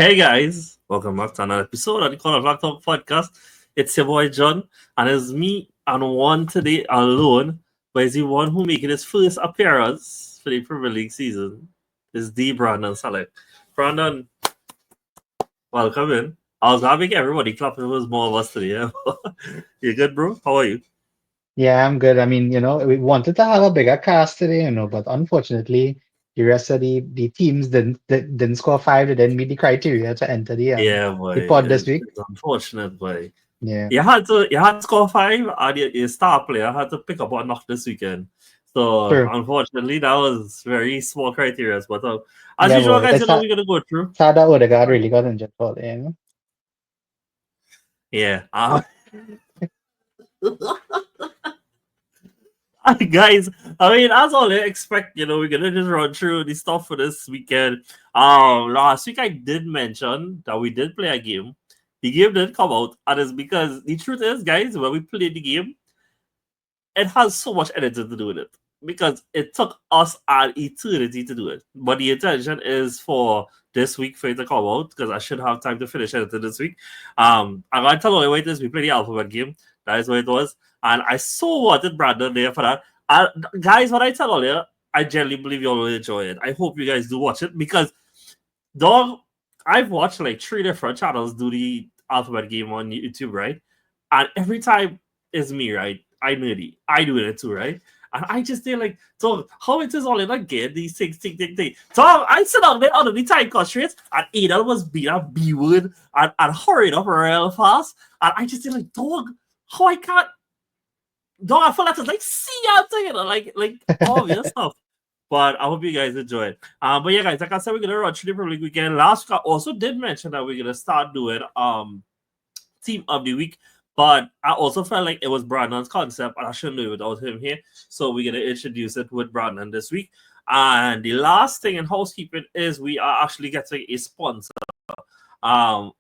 Hey guys, welcome back to another episode of the Corner Black Talk Podcast. It's your boy John, and it's me and one today alone, but it's the one who making his first appearance for the Premier League season. Is the Brandon Saleh. Brandon, welcome in. I was gonna make everybody clap if it was more of us today. Yeah? You good, bro? How are you? Yeah, I'm good. I mean, we wanted to have a bigger cast today, but unfortunately, the rest of the teams didn't score five. They didn't meet the criteria to enter Yeah, the boy. pod this week. It's unfortunate, boy. Yeah, You had to score five, and your star player had to pick up a knock this weekend. So true. unfortunately, that was very small criteria. But as Yeah, usual, boy. guys, It's you know sad, we're gonna go through. sad that Odegaard really got injured for it. Yeah. Guys, I mean, as all I expect, we're gonna just run through the stuff for this weekend. Last week I did mention that we did play a game. The game didn't come out, and it's because the truth is, guys, when we played the game, it has so much editing to do with it because it took us an eternity to do it. But the intention is for this week for it to come out because I should have time to finish editing this week. I'm gonna tell you what it is. We played the alphabet game. That is what it was, and I so wanted Brandon there for that. Guys, what I tell you, I genuinely believe you'll really enjoy it. I hope you guys do watch it because, dog, I've watched like three different channels do the alphabet game on YouTube, right? And every time it's me, right? I nerdy. I do it too, right? And I just did like, so how it is all in again, these things, thing. So I sit down there under the time constraints, and Adel was being a B word and hurried up real fast. And I just did like, dog, how I can't, dog, I feel like it's like, see out there, like obvious stuff. But I hope you guys enjoy it. But yeah, guys, like I said, we're gonna run through the Premier League weekend. Last week I also did mention that we're gonna start doing team of the week. But I also felt like it was Brandon's concept, and I shouldn't do it without him here. So we're gonna introduce it with Brandon this week. And the last thing in housekeeping is we are actually getting a sponsor. Um,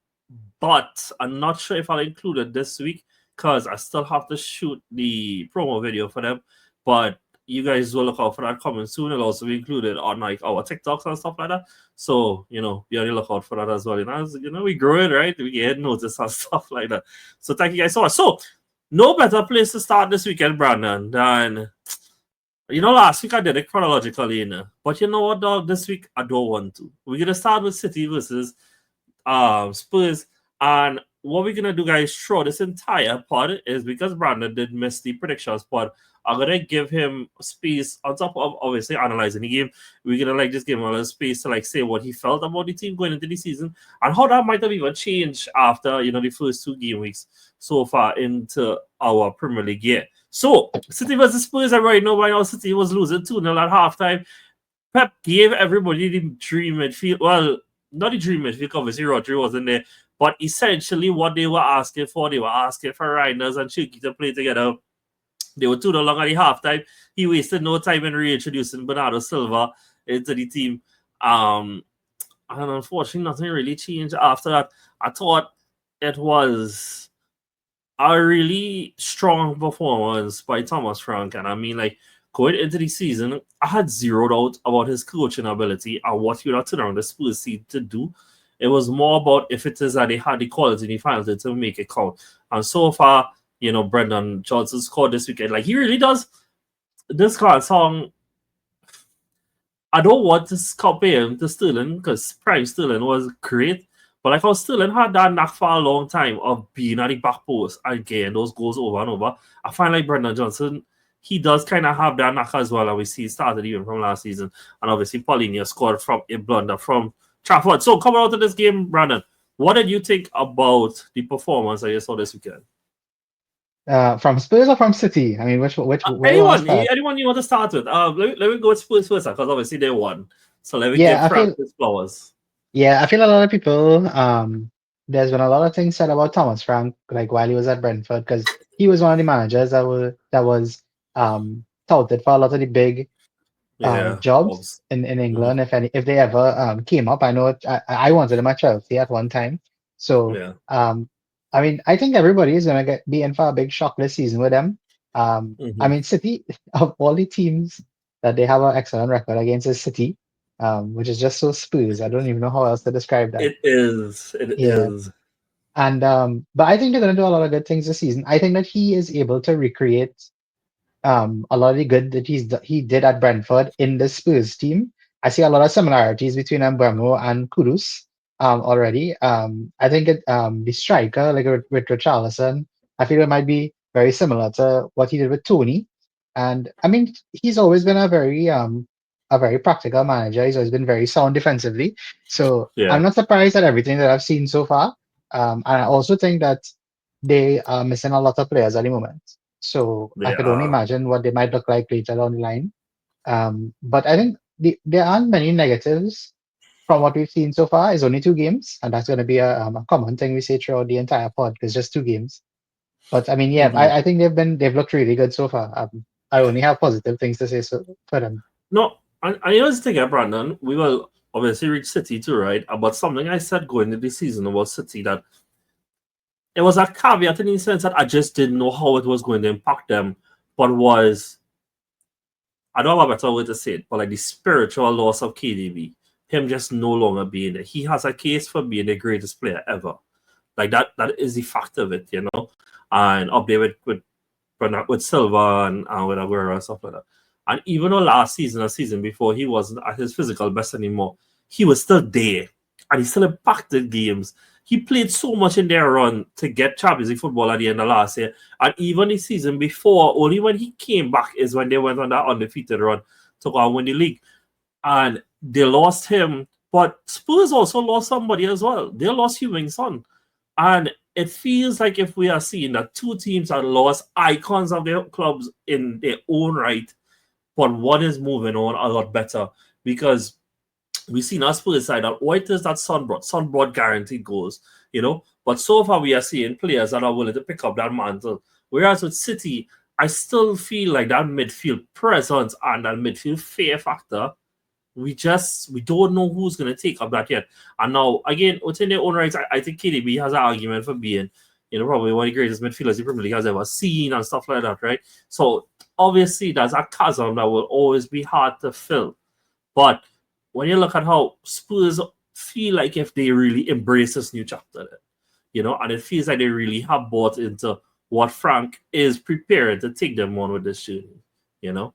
but I'm not sure if I'll include it this week because I still have to shoot the promo video for them. But you guys will look out for that coming soon. It'll also be included on like our TikToks and stuff like that. So, be on the lookout for that as well. We growing, right? We get notice and stuff like that. So thank you guys so much. So no better place to start this weekend, Brandon, than last week I did it chronologically, But you know what, dog? This week I don't want to. We're gonna start with City versus Spurs. And what we're gonna do, guys, through this entire pod is because Brandon did miss the predictions pod. I'm gonna give him space on top of obviously analyzing the game. We're gonna like just give him a little space to like say what he felt about the team going into the season and how that might have even changed after the first two game weeks so far into our Premier League year. So City versus Spurs, everybody know by now City was losing 2-0 at halftime. Pep gave everybody the dream midfield. Well, not the dream midfield, obviously Rodri wasn't there. But essentially, what they were asking for, they were asking for Reinders and Chucky to play together. They were 2-0 long at the halftime. He wasted no time in reintroducing Bernardo Silva into the team. And unfortunately, nothing really changed after that. I thought it was a really strong performance by Thomas Frank. And I mean, like, going into the season, I had zero doubt about his coaching ability and what he would have turned around the Spurs team to do. It was more about if it is that they had the quality in the finals to make it count. And so far, Brendan Johnson scored this weekend. Like, he really does. This kind of song, I don't want to compare him to Sterling because Prime Sterling was great. But like how Sterling had that knack for a long time of being at the back post and getting those goals over and over, I find like Brendan Johnson, he does kind of have that knack as well. And we see it started even from last season. And obviously, Paulinho scored from a blunder from Trafford. So coming out of this game, Brandon, what did you think about the performance that you saw this weekend? From Spurs or from City? I mean, where you want to Anyone, start? anyone you want to start with? Let me go with Spurs first because obviously they won. So let me give Yeah, Frank his flowers. I feel a lot of people. There's been a lot of things said about Thomas Frank, like while he was at Brentford, because he was one of the managers that was touted for a lot of the big Yeah, jobs Hobbs. in Mhm. England if they ever came up. I know I wanted him at Chelsea at one time. So Yeah. I mean I think everybody is gonna be in for a big shock this season with them. I Hmm. mean City of all the teams that they have an excellent record against is City. which is just so Spurs. I don't even know how else to describe that. It is. It Yeah. is. And but I think they're gonna do a lot of good things this season. I think that he is able to recreate a lot of the good that he did at Brentford in the Spurs team. I see a lot of similarities between Mbeumo and Kudus already. I think the striker, like with Richarlison, I feel it might be very similar to what he did with Tony. And I mean, he's always been a very practical manager. He's always been very sound defensively. So I'm Yeah, not surprised at everything that I've seen so far. And I also think that they are missing a lot of players at the moment. So I they could only are. imagine what they might look like later down the line. But I think there aren't many negatives from what we've seen so far. It's only two games, and that's going to be a common thing we say throughout the entire pod because just two games. But I mean, yeah, Mhm. I think they've looked really good so far. I only have positive things to say for them. No, I was thinking, Brandon, we will obviously reach City too, right? But something I said going into the season about City that it was a caveat in the sense that I just didn't know how it was going to impact them, but was I don't have a better way to say it, but like the spiritual loss of KDB, him just no longer being there. He has a case for being the greatest player ever. Like that is the fact of it, you know. And up there with Silva and with Aguero and stuff like that. And even though last season, a season before, he wasn't at his physical best anymore, he was still there. And he still impacted games. He played so much in their run to get Champions League football at the end of last year. And even the season before, only when he came back is when they went on that undefeated run to go and win the league. And they lost him. But Spurs also lost somebody as well. They lost Heung Son. And it feels like if we are seeing that two teams have lost icons of their clubs in their own right, but one is moving on a lot better because we see our Spurs side that what is that Son brought? Son brought guaranteed goals, you know. But so far we are seeing players that are willing to pick up that mantle. Whereas with City, I still feel like that midfield presence and that midfield fear factor we don't know who's going to take up that yet. And now again, within their own rights, I think KDB has an argument for being, probably one of the greatest midfielders the Premier League has ever seen and stuff like that, right? So obviously there's a chasm that will always be hard to fill. But when you look at how Spurs feel like if they really embrace this new chapter, and it feels like they really have bought into what Frank is preparing to take them on with this journey, I'm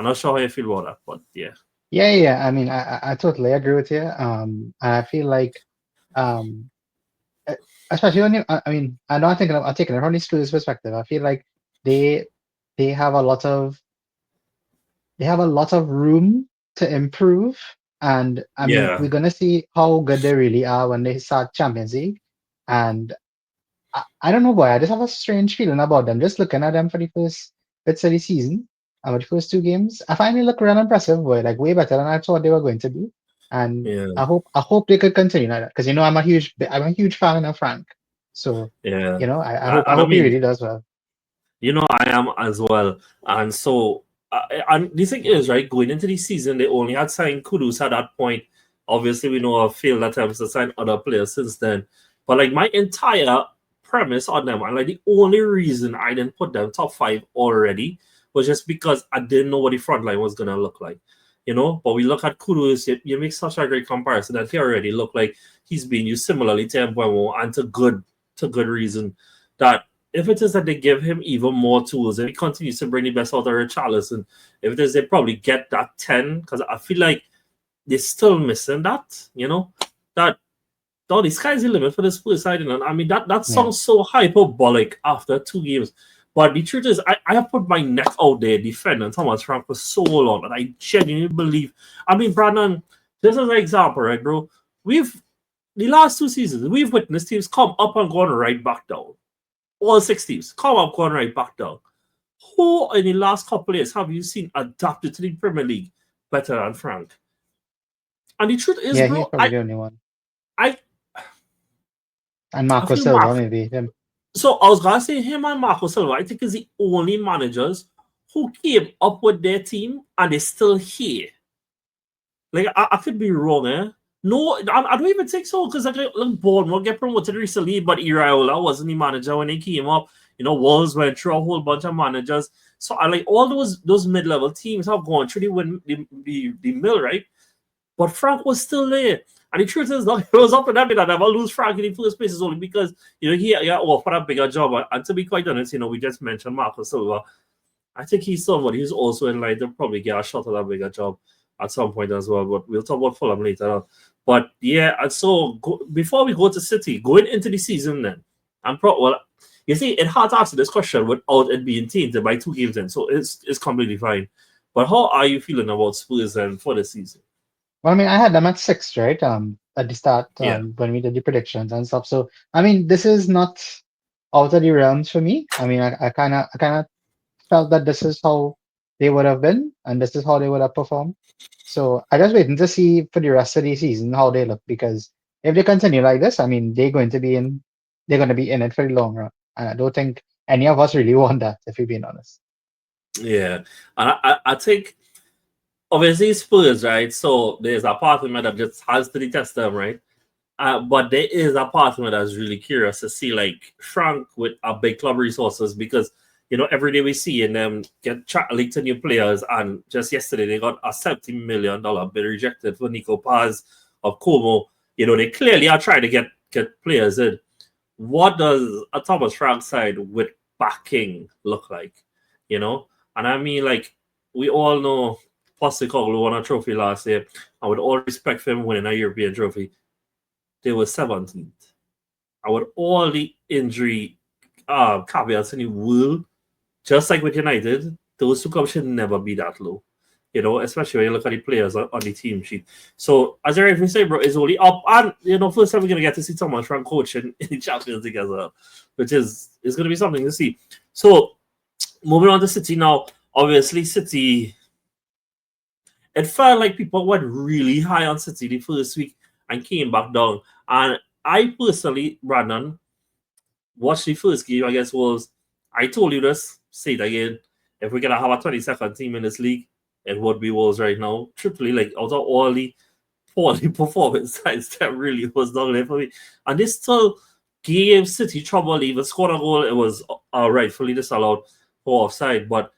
not sure how you feel about that, but yeah. Yeah. I mean, I totally agree with you. And I feel like, um, e- especially when I mean, I know I'm taking it from the Spurs perspective. I feel like they they have a lot of they have a lot of room to improve. And I mean, Yeah. we're gonna see how good they really are when they start Champions League. And I don't know why. I just have a strange feeling about them. Just looking at them for the first bits of the season, and with the first two games, I find they look real impressive, boy. Like way better than I thought they were going to be. And Yeah. I hope they could continue like that because I'm a huge fan of Frank. So Yeah. I hope I And I hope he mean, really does well. I am as well. And so, and the thing is, right, going into the season, they only had signed Kudus at that point. Obviously, we know I've failed attempts to sign other players since then. But like my entire premise on them, and like the only reason I didn't put them top five already was just because I didn't know what the front line was gonna look like. But we look at Kudus, you make such a great comparison that he already looked like he's being used similarly to Mbeumo and to good reason that if it is that they give him even more tools, if he continues to bring the best out of Richarlison, if it is they probably get that 10, because I feel like they're still missing that the sky's the limit for the Spurs side. And I mean, that Yeah. sounds so hyperbolic after two games. But the truth is, I have put my neck out there defending Thomas Frank for so long, and I genuinely believe. I mean, Brandon, this is an example, right, bro? The last two seasons, we've witnessed teams come up and gone right back down all six teams. Come up, going right back down. Who in the last couple of years have you seen adapted to the Premier League better than Frank? And the truth is, Yeah, he's bro, probably the only one. I, And I Marco feel Silva, Mark. maybe him. So I was gonna say him and Marco Silva. I think is the only managers who came up with their team and they're still here. Like I could be wrong, eh? No, I don't even think so because like Bournemouth get promoted recently, but Iraola wasn't the manager when he came up. Wolves went through a whole bunch of managers. So I like all those mid-level teams have gone through the mill, right? but Frank was still there. And the truth is, it was up to them that never lose Frank in the first place is only because, he got offered a bigger job. And to be quite honest, we just mentioned Marcus Silva. I think he's somebody who's also in line to probably get a shot at a bigger job at some point as well. But we'll talk about Fulham later on. But yeah, and so before we go to City, going into the season then, you see, it's hard to answer this question without it being tainted by 2 games in, so it's completely fine. But how are you feeling about Spurs and for the season? Well, I mean, I had them at 6, right? At the start, Yeah, when we did the predictions and stuff. So, I mean, this is not out of the realms for me. I mean, I kind of felt that this is how they would have been, and this is how they would have performed. So I just waiting to see for the rest of the season how they look, because if they continue like this, I mean, they're going to be in it for the long run, and I don't think any of us really want that, if we're being honest. yeah. And I think obviously Spurs, right? So there's a part of me that just has to detest them, right? But there is a part of me that's really curious to see like Frank with a big club resources because every day we see in them get linked to new players, and just yesterday they got a $70 million bid rejected for Nico Paz of Como. They clearly are trying to get players in. What does a Thomas Frank side with backing look like? And I mean, like, we all know Postecoglou won a trophy last year, and with all respect for him winning a European trophy, they were 17th. And with all the injury caveats in the world, just like with United, those two clubs should never be that low. Especially when you look at the players on the team sheet. So, as I rightly say, bro, it's only up. And, first time we're going to get to see Thomas Frank coaching in the Champions League as well, which is going to be something to see. So, moving on to City now. Obviously, City, it felt like people went really high on City the first week and came back down. And I personally, Brandon, watched the first game, I guess, I told you this, say it again. If we're going to have a 22nd team in this league, it would be Wolves right now. Triply, like, out of all the poorly performance sides that really was down there for me. And they still gave City trouble, even scored a goal. It was rightfully disallowed for offside. But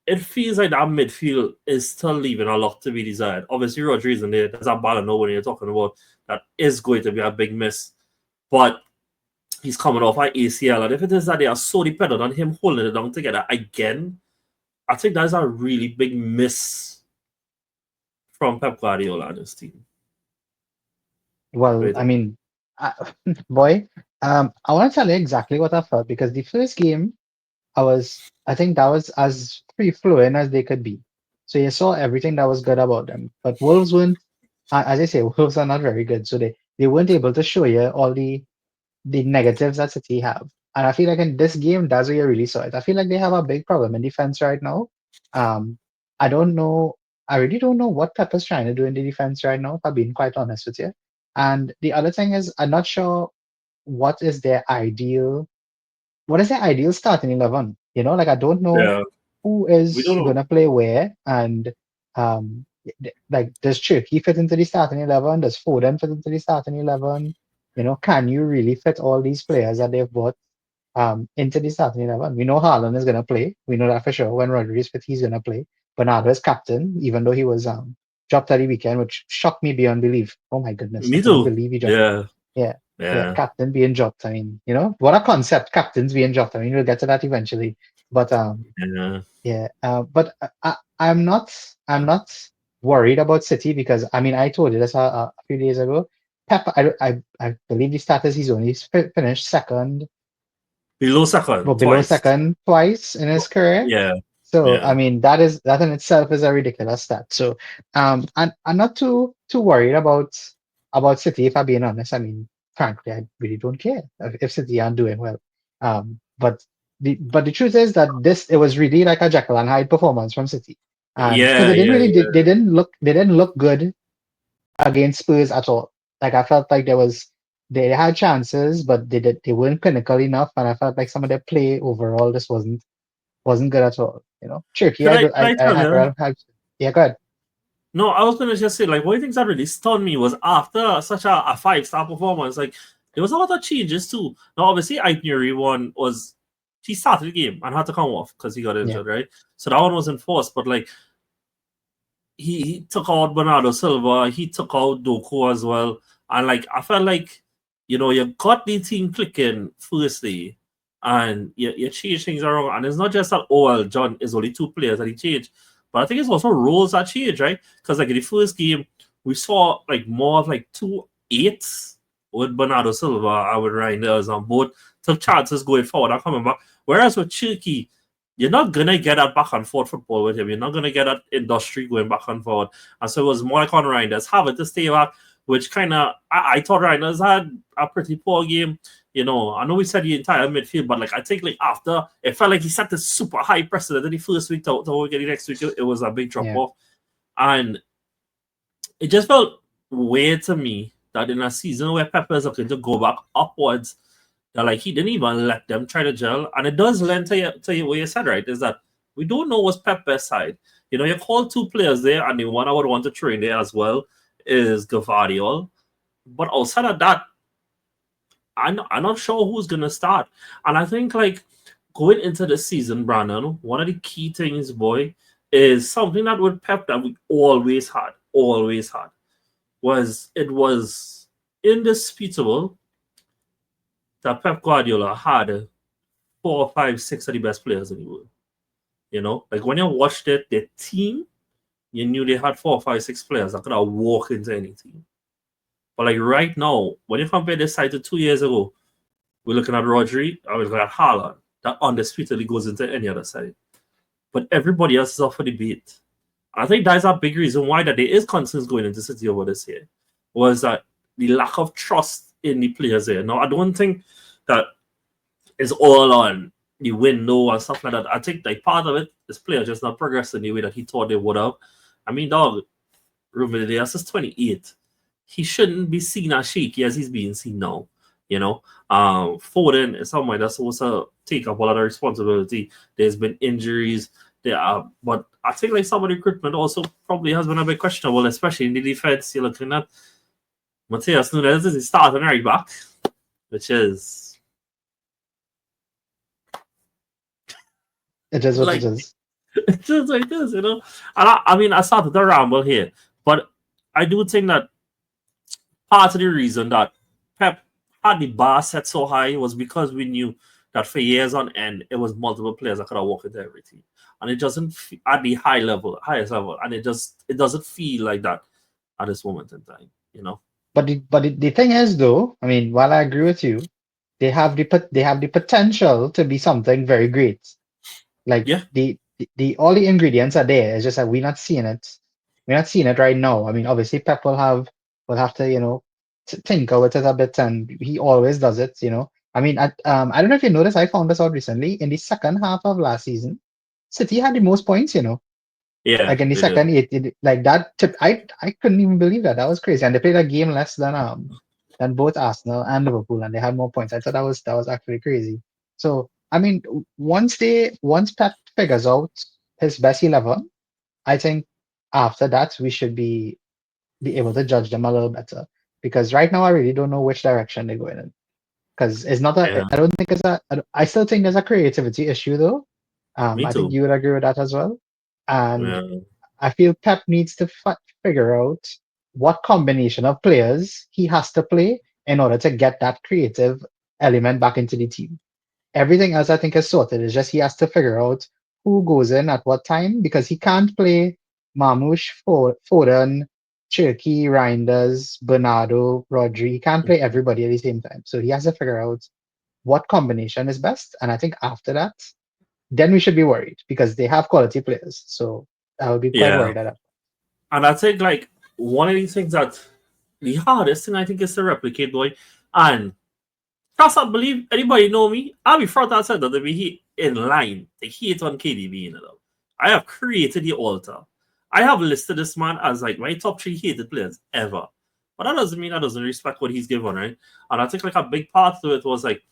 it feels like that midfield is still leaving a lot to be desired. Obviously, Rodri's in there. There's a ball when you're talking about that is going to be a big miss. But he's coming off an ACL. And if it is that they are so dependent on him holding it down together again, I think that's a really big miss from Pep Guardiola and his team. Well, Right? I mean, uh, boy, I want to tell you exactly what I felt, because the first game, I think that was as free flowing as they could be. So you saw everything that was good about them. But Wolves weren't, as I say, Wolves are not very good. So they weren't able to show you all the negatives that City have. And I feel like in this game, that's where you really saw it. I feel like they have a big problem in defense right now. Um, I don't know. I really don't know what Pep is trying to do in the defense right now, if I'm being quite honest with you. And the other thing is, I'm not sure what is their ideal what is the ideal starting 11? Like, I don't know Yeah. who We is don't know. gonna play where, and like, does Cherky fit into the starting 11? Does Foden fit into the starting 11? Can you really fit all these players that they've bought into the starting 11? We know Haaland is gonna play. We know that for sure. When Rodriguez fit, he's gonna play. Bernardo is captain, even though he was dropped at the weekend, which shocked me beyond belief. Oh my goodness, I Me couldn't too. believe he dropped. Yeah. Yeah, yeah, Yeah. captain being dropped. I mean, what a concept, captains being dropped. I mean, we'll get to that eventually. But Yeah. yeah, but I'm not worried about City, because I mean, I told you this a few days ago. Pep, I believe the status he's only finished second, Below second, well, below twice. second twice in his career. Yeah. So Yeah. I mean, that in itself is a ridiculous stat. So I'm not too worried about City, if I'm being honest. I mean, frankly, I really don't care if City aren't doing well. But the truth is that it was really like a Jekyll and Hyde performance from City, and because Yeah. Yeah. they didn't look good against Spurs at all. Like, I felt like they had chances, but they weren't clinical enough, and I felt like some of their play overall just wasn't good at all. Tricky. Can I, can I tell you? Yeah, go ahead. No, I was gonna just say, like, one of the things that really stunned me was after such a 5-star performance, like, there was a lot of changes too. Now, obviously, Aitnuri one was he started the game and had to come off because he got Yeah, injured, right? So that one was enforced, but like he took out Bernardo Silva, he took out Doku as well. And like I felt like, you got the team clicking firstly and you change things around. And it's not just that, oh well, John is only two players that he changed. But I think it's also roles that change, right? Because like in the first game, we saw like more of like 2 8s with Bernardo Silva and with Reinders and both took chances going forward and coming back. Whereas with Chirky, you're not gonna get that back and forth football with him. You're not gonna get that industry going back and forward. And so it was more like on Reinders having to stay back, which kind of I thought Reinders had a pretty poor game. I know we said the entire midfield, but like I think like after it felt like he set this super high precedent in the first week to get the next week, it was a big drop Yeah. off. And it just felt weird to me that in a season where Pep is looking to go back upwards, that like he didn't even let them try to gel. And it does lend to what you said, right? Is that we don't know what's Pep's best side. You call two players there, and the one I would want to train there as well is Gvardiol. But outside of that, I'm not sure who's gonna start. And I think like going into the season, Brandon, one of the key things, boy, is something that with Pep that we always had, was it was indisputable that Pep Guardiola had 4, 5, 6 of the best players in the world. Like when you watched it, the team, you knew they had 4, 5, 6 players that could have walked into any team. But like right now, when you compare this side to 2 years ago, we're looking at Rodri, and we're looking at Haaland, that undisputedly goes into any other side. But everybody else is up for debate. And I think that's a big reason why that there is concerns going into City over this year, was that the lack of trust in the players there. Now, I don't think that is all on the window and stuff like that. I think like part of it is players just not progressing the way that he thought they would have. I mean, dog, Ruben Dias is 28. He shouldn't be seen as shaky as he's being seen now. Foden is someone that's supposed to take up a lot of responsibility. There's been injuries there, but I think like some of the recruitment also probably has been a bit questionable, especially in the defense. You're looking at Mateus Nunes is starting right back, which is It is what it like is. it's just like this. And I mean, I started to ramble here, but I do think that part of the reason that Pep had the bar set so high was because we knew that for years on end, it was multiple players that could have walked into every team. And it doesn't at the highest level, and it doesn't feel like that at this moment in time. But the thing is, though, I mean, while I agree with you, they have the potential to be something very great. Like Yeah, the all the ingredients are there. It's just that we're not seeing it. We're not seeing it right now. I mean, obviously Pep will have to tinker with it a bit, and he always does it. I mean, I don't know if you noticed. I found this out recently. In the second half of last season, City had the most points. yeah, Like in the they did. second, like that tip. I couldn't even believe that. That was crazy. And they played a game less than both Arsenal and Liverpool, and they had more points. I thought that was actually crazy. So I mean, once Pep figures out his best 11, I think after that we should be able to judge them a little better. Because right now I really don't know which direction they're going in. Because it's not a. Yeah, I don't think it's a. I still think there's a creativity issue though. me I think too. you would agree with that as well. And Yeah, I feel Pep needs to figure out what combination of players he has to play in order to get that creative element back into the team. Everything else I think is sorted. It's just he has to figure out who goes in at what time because he can't play Marmoush, Foden, Cherky, Reinders, Bernardo, Rodri. He can't play everybody at the same time. So he has to figure out what combination is best. And I think after that, then we should be worried because they have quality players. So I would be quite yeah. worried at that. And I think like one of the things that the hardest thing I think is to replicate, boy, and trust not believe anybody know me. I'll be front and center to be in line to hate on KDB. I have created the altar. I have listed this man as like my top 3 hated players ever. But that doesn't mean I doesn't respect what he's given, right? And I think like a big part of it was like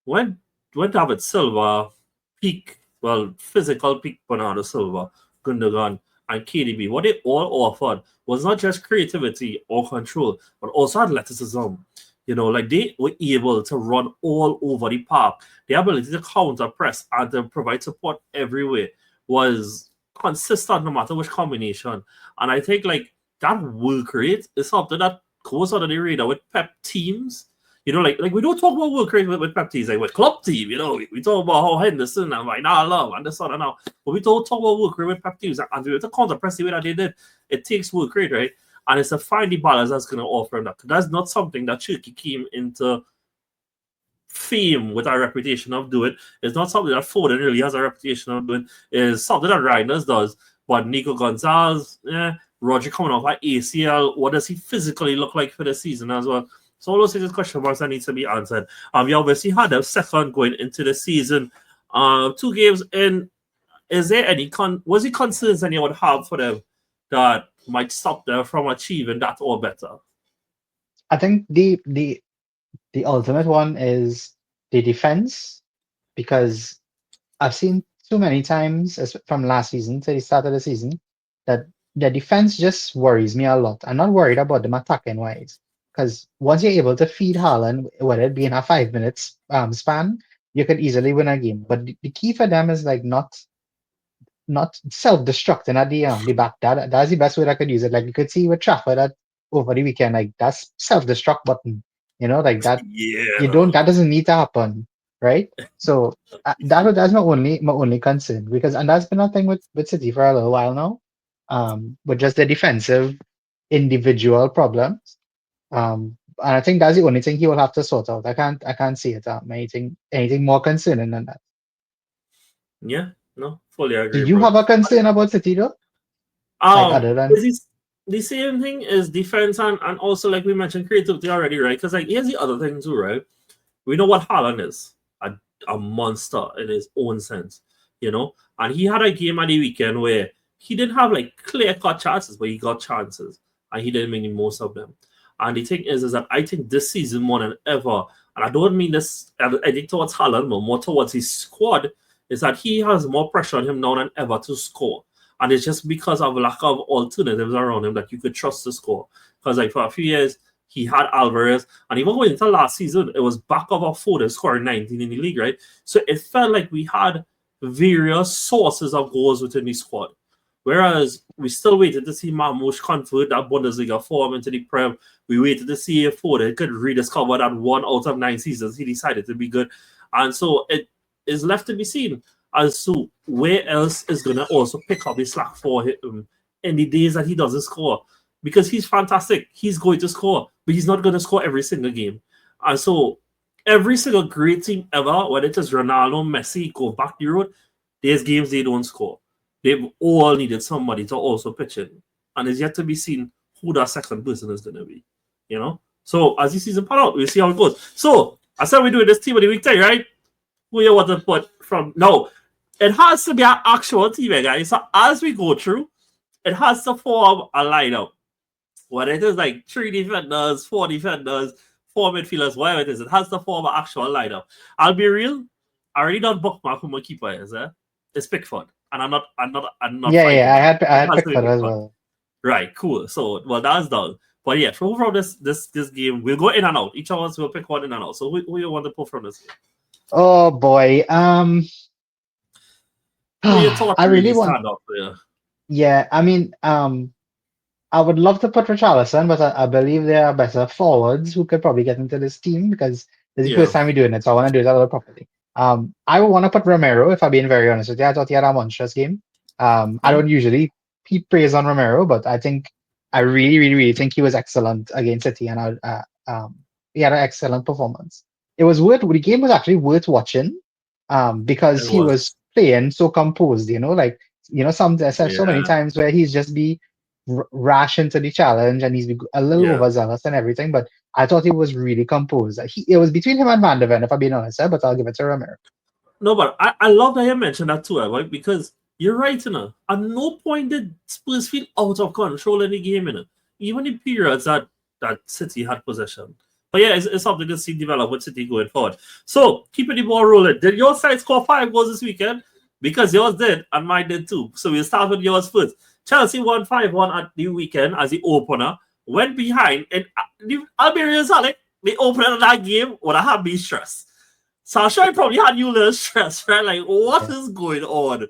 when David Silva peak, well, physical peak Bernardo Silva, Gundogan, and KDB, what they all offered was not just creativity or control, but also athleticism. Like they were able to run all over the park. The ability to counter press and to provide support everywhere was consistent no matter which combination. And I think like that work rate is something that goes under the radar with pep teams. Like we don't talk about work rate with pep teams, like with club team, we talk about how Henderson and like now love and this and now. But we don't talk about work rate with pep teams. And to counter press the way that they did, it takes work rate, right? And it's a find the balance that's gonna offer them that. That's not something that Turkey came into fame with a reputation of doing. It's not something that Foden really has a reputation of doing. It's something that Reinders does. But Nico Gonzalez, Roger coming off at ACL, what does he physically look like for the season as well? So all those things question marks that needs to be answered. You obviously had a second going into the season. 2 games in. Is there any was it concerns that you would have for them that might stop them from achieving that or better? I think the ultimate one is the defense, because I've seen too many times from last season to the start of the season that the defense just worries me a lot. I'm not worried about them attacking wise, because once you're able to feed Haaland, whether it be in a 5 minutes span, you could easily win a game. But the key for them is like not self-destructing at the back. That's the best way I could use it. Like you could see with Trafford over the weekend, like that's self-destruct button. Like that you Yeah. don't that doesn't need to happen, right? So that's my only concern, because and that's been a thing with City for a little while now, with just the defensive individual problems. And I think that's the only thing he will have to sort out. I can't see it anything more concerning than that. Yeah, no, fully Do agree, you bro. have a concern about City though? Like other than Is this the same thing is defense and also like we mentioned creativity already, right? Because like here's the other thing too, right? We know what Haaland is a monster in his own sense, And he had a game at the weekend where he didn't have like clear cut chances, but he got chances and he didn't make the most of them. And the thing is that I think this season more than ever, and I don't mean this, I think towards Haaland, but more towards his squad, is that he has more pressure on him now than ever to score. And it's just because of lack of alternatives around him that you could trust to score. Because like for a few years, he had Alvarez, and even going into last season, it was back of a Foden scoring 19 in the league, right? So it felt like we had various sources of goals within the squad. Whereas we still waited to see Marmoush convert that Bundesliga form into the Prem. We waited to see if Foden could rediscover that 1 out of 9 seasons he decided to be good. And so it is left to be seen as to where else is going to also pick up the slack for him in the days that he doesn't score. Because he's fantastic. He's going to score, but he's not going to score every single game. And so every single great team ever, whether it is Ronaldo, Messi, go back the road, there's games they don't score. They've all needed somebody to also pitch in. And it's yet to be seen who that second person is going to be. So as the season pan out, we'll see how it goes. So I said we're doing this team of the week thing, right? Who you want to put from now? It has to be an actual team, guys. So as we go through, it has to form a lineup. Whether it is like 3 defenders, 4 defenders, 4 midfielders, whatever it is, it has to form an actual lineup. I'll be real. I already done bookmark who my keeper is. It's Pickford, and I'm not yeah, fighting I that. had I It had has to be Pickford as Pickford. well. Right, cool. So that's done. But yeah, from this game, we'll go in and out. Each of us will pick one in and out. So who you want to pull from this game? Oh boy. Who your thoughts I really really want. stand up there? Yeah, I mean, I would love to put Richarlison, but I believe there are better forwards who could probably get into this team, because this is the Yeah. first time we're doing it, so I want to do it a little properly. I would want to put Romero, if I'm being very honest with you. I thought he had a monstrous game. I Oh, don't usually heap praise on Romero, but I really, really, really think he was excellent against City, and he had an excellent performance. The game was actually worth watching, because it he was. was playing so composed, like, there's so many Yeah. times where he's just be rash into the challenge, and he's a little Yeah. overzealous and everything, but I thought he was really composed. It was between him and Van de Ven, if I'm being honest, but I'll give it to Romero. No, but I love that you mentioned that too, right? Because you're right, At no point did Spurs feel out of control in the game, Even in periods that City had possession. But yeah, it's something to see develop with City going forward. So, keeping the ball rolling. Did your side score 5 goals this weekend? Because yours did, and mine did too. So we'll start with yours first. Chelsea won 5-1 at the weekend as the opener. Went behind, and I'll be real solid. The opener of that game would have been stressed. So I'm sure I probably had you a little stress, right? Like, what Yeah. is going on?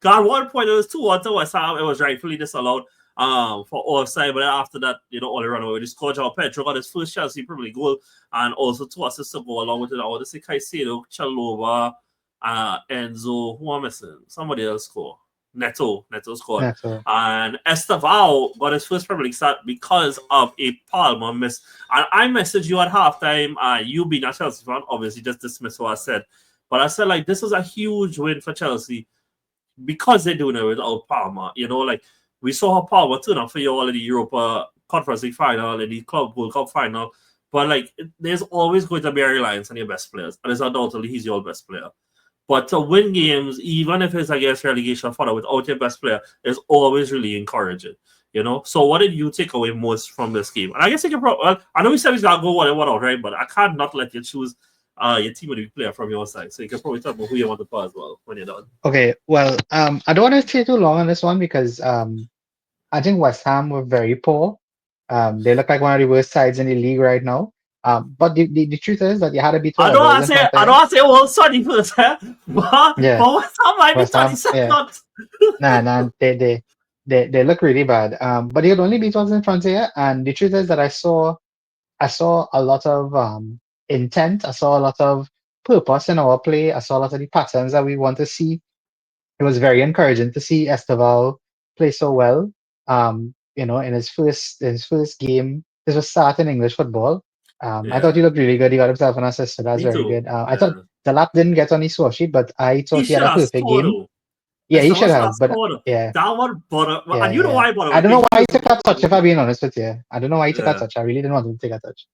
got 1 point. It was 2-1 to West Ham. It was rightfully disallowed for offside. But then after that, only run away. They scored. João Pedro got his first Chelsea Premier League goal and also 2 assists to go along with it. I want to say Caicedo, Chalobah, Enzo. Who am I missing? Somebody else scored. Neto scored. Yeah, so And Estevao got his first Premier League start because of a Palmer miss. And I messaged you at halftime. You being a Chelsea fan, obviously just dismissed what I said. But I said, like, this is a huge win for Chelsea because they're doing it without Palmer. Like, we saw how Palmer turn up for you all in the Europa Conference League final, in the Club World Cup final. But, like, there's always going to be a reliance on your best players. And it's undoubtedly he's your best player. But to win games, even if it's against relegation fodder without your best player, is always really encouraging. So what did you take away most from this game? And I guess you can probably, well, I know we said we got to go 1-1 out, right? But I can't not let you choose your team of the player from your side. So you can probably talk about who you want to put as well when you're done. okay. Well, I don't want to stay too long on this one because I think West Ham were very poor. They look like one of the worst sides in the league right now. But the truth is that you had to beat I don't whoever is want to in say front of I don't you. want to say well sorry first, but Yeah, West Ham might be West Ham. Yeah, 32nd. nah, they look really bad. But you could only beat what's in front of you. And the truth is that I saw a lot of intent. I saw a lot of purpose in our play. I saw a lot of the patterns that we want to see. It was very encouraging to see Esteval play so well. In his first game, his first start in English football. I thought he Yeah, looked really good. He got himself an assist, so that's me very too. good. I thought Yeah. the lap didn't get on his score sheet, but I He thought he had should a have perfect scored game. though. Yeah, he should Esteban should have have, but scored. yeah, That one bother, yeah, and you know yeah. why bother I with don't me know why he first and took that touch, if foremost. I'm being honest with you. I don't know why he took that Yeah, touch. I really didn't want him to take a touch.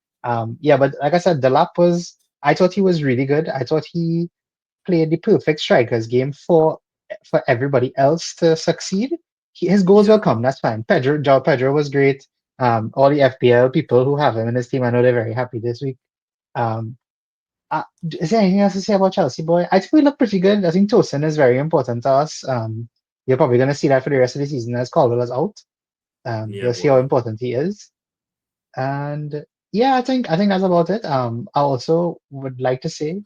Yeah, but like I said, the lap was, I thought he was really good. I thought he played the perfect strikers game for everybody else to succeed. His goals will yeah, come. That's fine. João Pedro was great. All the FPL people who have him in his team, I know they're very happy this week. Um, is there anything else to say about Chelsea, boy? I think we look pretty good. I think Tosin is very important to us. You're probably going to see that for the rest of the season as Caldwell is out. yeah, You'll see how boy. important he is. And yeah, I think that's about it. I also would like to say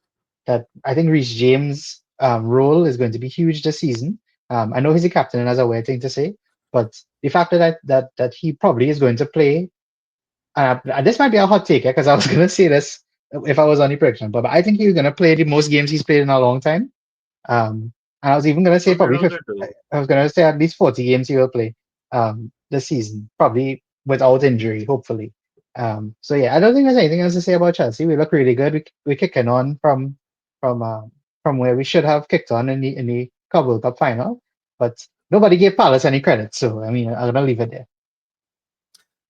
that I think Reece James' role is going to be huge this season. I know he's a captain and has a weird thing to say, but the fact that he probably is going to play, this might be a hot take because I was going to say this if I was on the prediction, but I think he's going to play the most games he's played in a long time. And I was even going to say Could be probably real 50, good though. I was going to say at least 40 games he will play this season, probably without injury, hopefully. So yeah, I don't think there's anything else to say about Chelsea. We look really good. We're kicking on from uh, from where we should have kicked on in the Club World Cup final, but nobody gave Palace any credit. So I mean, I'm gonna leave it there.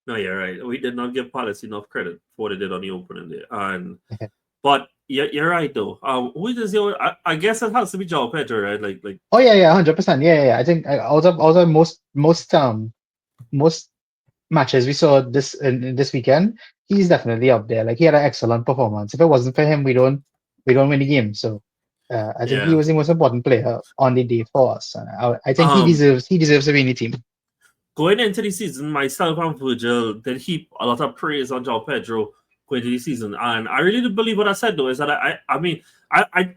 No, you're right. We did not give Palace enough credit for what they did on the opening day, but you're right though. Who is your? I guess it has to be João Pedro, right? Like Oh yeah, yeah, 100%. Yeah, yeah, yeah. I think out of most matches we saw in this weekend, he's definitely up there. Like he had an excellent performance. If it wasn't for him, we don't win the game. So I think he yeah. was the most important player on the day for us. And I think he Um, deserves he deserves to be in the team. Going into the season, myself and Virgil did heap a lot of praise on João Pedro going into the season, and I really do believe what I said though is that I mean I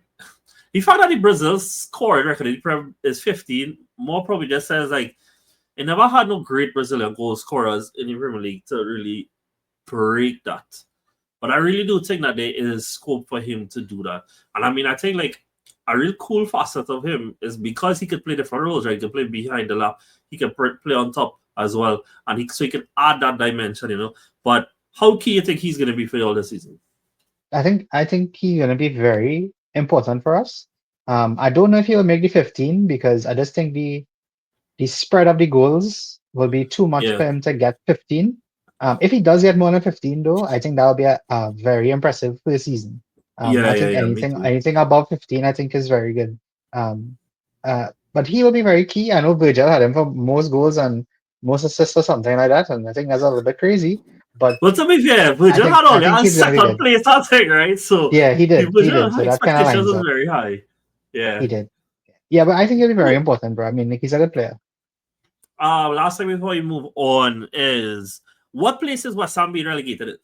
the fact that the Brazil scored record is 15 more probably just says like it never had no great Brazilian goal scorers in the Premier League to really break that. But I really do think that there is scope for him to do that. And I mean, I think like a real cool facet of him is because he could play different roles, right? He can play behind the lap, he can play on top as well, and so he can add that dimension. But how key you think he's going to be for you all this season? I think he's gonna be very important for us. I don't know if he'll make the 15 because I just think the spread of the goals will be too much Yeah, for him to get 15. If he does get more than 15, though, I think that will be a very impressive for the season. I think me anything too. anything above 15, I think is very good. Um, but he will be very key. I know Virgil had him for most goals and most assists or something like that, and I think that's a little bit crazy. But But to be fair, I Virgil think had I only think a he's gonna be second good. place, I think, right? So Yeah, he the did. He Virgil did. So that kind of expectations lines was up. very high. He Yeah. did. Yeah, but I think he'll be very important, bro. I mean, like, he's a good player. Last thing before you move on is what places was Sam being relegated in?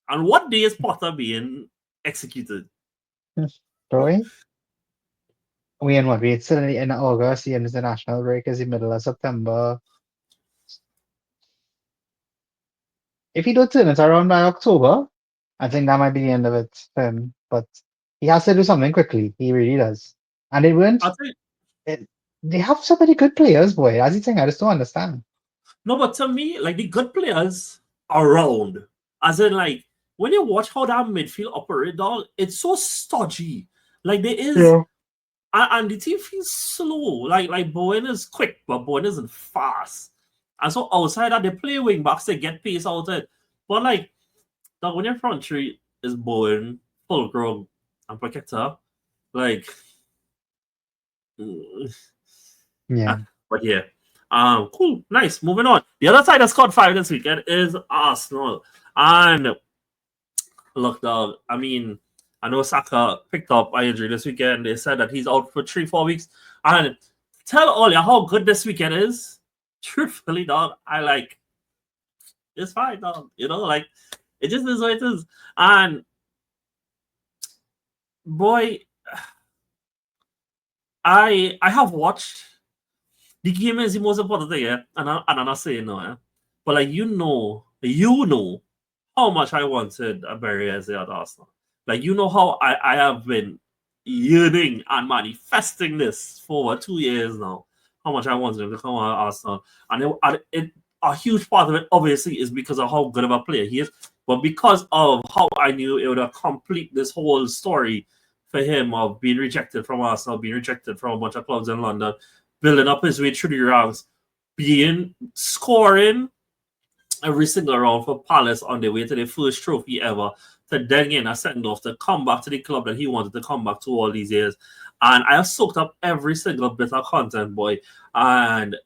And what day is Potter being executed? Bro, we in what? We still in August, the international break is the middle of September. If he don't turn it around by October, I think that might be the end of it for him. But he has to do something quickly. He really does. And it I won't. think It, they have so many good players, boy. That's the thing. I just don't understand. no, but to me, like the good players around, as in like when you watch how that midfield operate, dog, it's so stodgy. Like there is, Yeah. and the team feels slow. Like Bowen is quick, but Bowen isn't fast. And so outside that, they play wing backs, they get pace out it. But like, dog, when your front three is Bowen, Fulcrum, and Paqueta, like. Yeah. But yeah. Cool, nice. Moving on. The other side that scored five this weekend is Arsenal. And look, dog, I mean, I know Saka picked up an injury this weekend. They said that he's out for 3-4 weeks. And tell Olia how good this weekend is. Truthfully, dog, I like it's fine, dog. You know, like it just is what it is. And boy, I have watched the game is the most important thing, yeah. And I'm not saying no, yeah. But like you know how much I wanted a Barry as at Arsenal. Like you know how I have been yearning and manifesting this for over 2 years now. How much I wanted him to come on Arsenal. And a huge part of it obviously is because of how good of a player he is. But because of how I knew it would complete this whole story for him of being rejected from Arsenal, being rejected from a bunch of clubs in London, building up his way through the ranks, being scoring every single round for Palace on their way to their first trophy ever, to then get a send off, to come back to the club that he wanted to come back to all these years. And I have soaked up every single bit of content, boy. And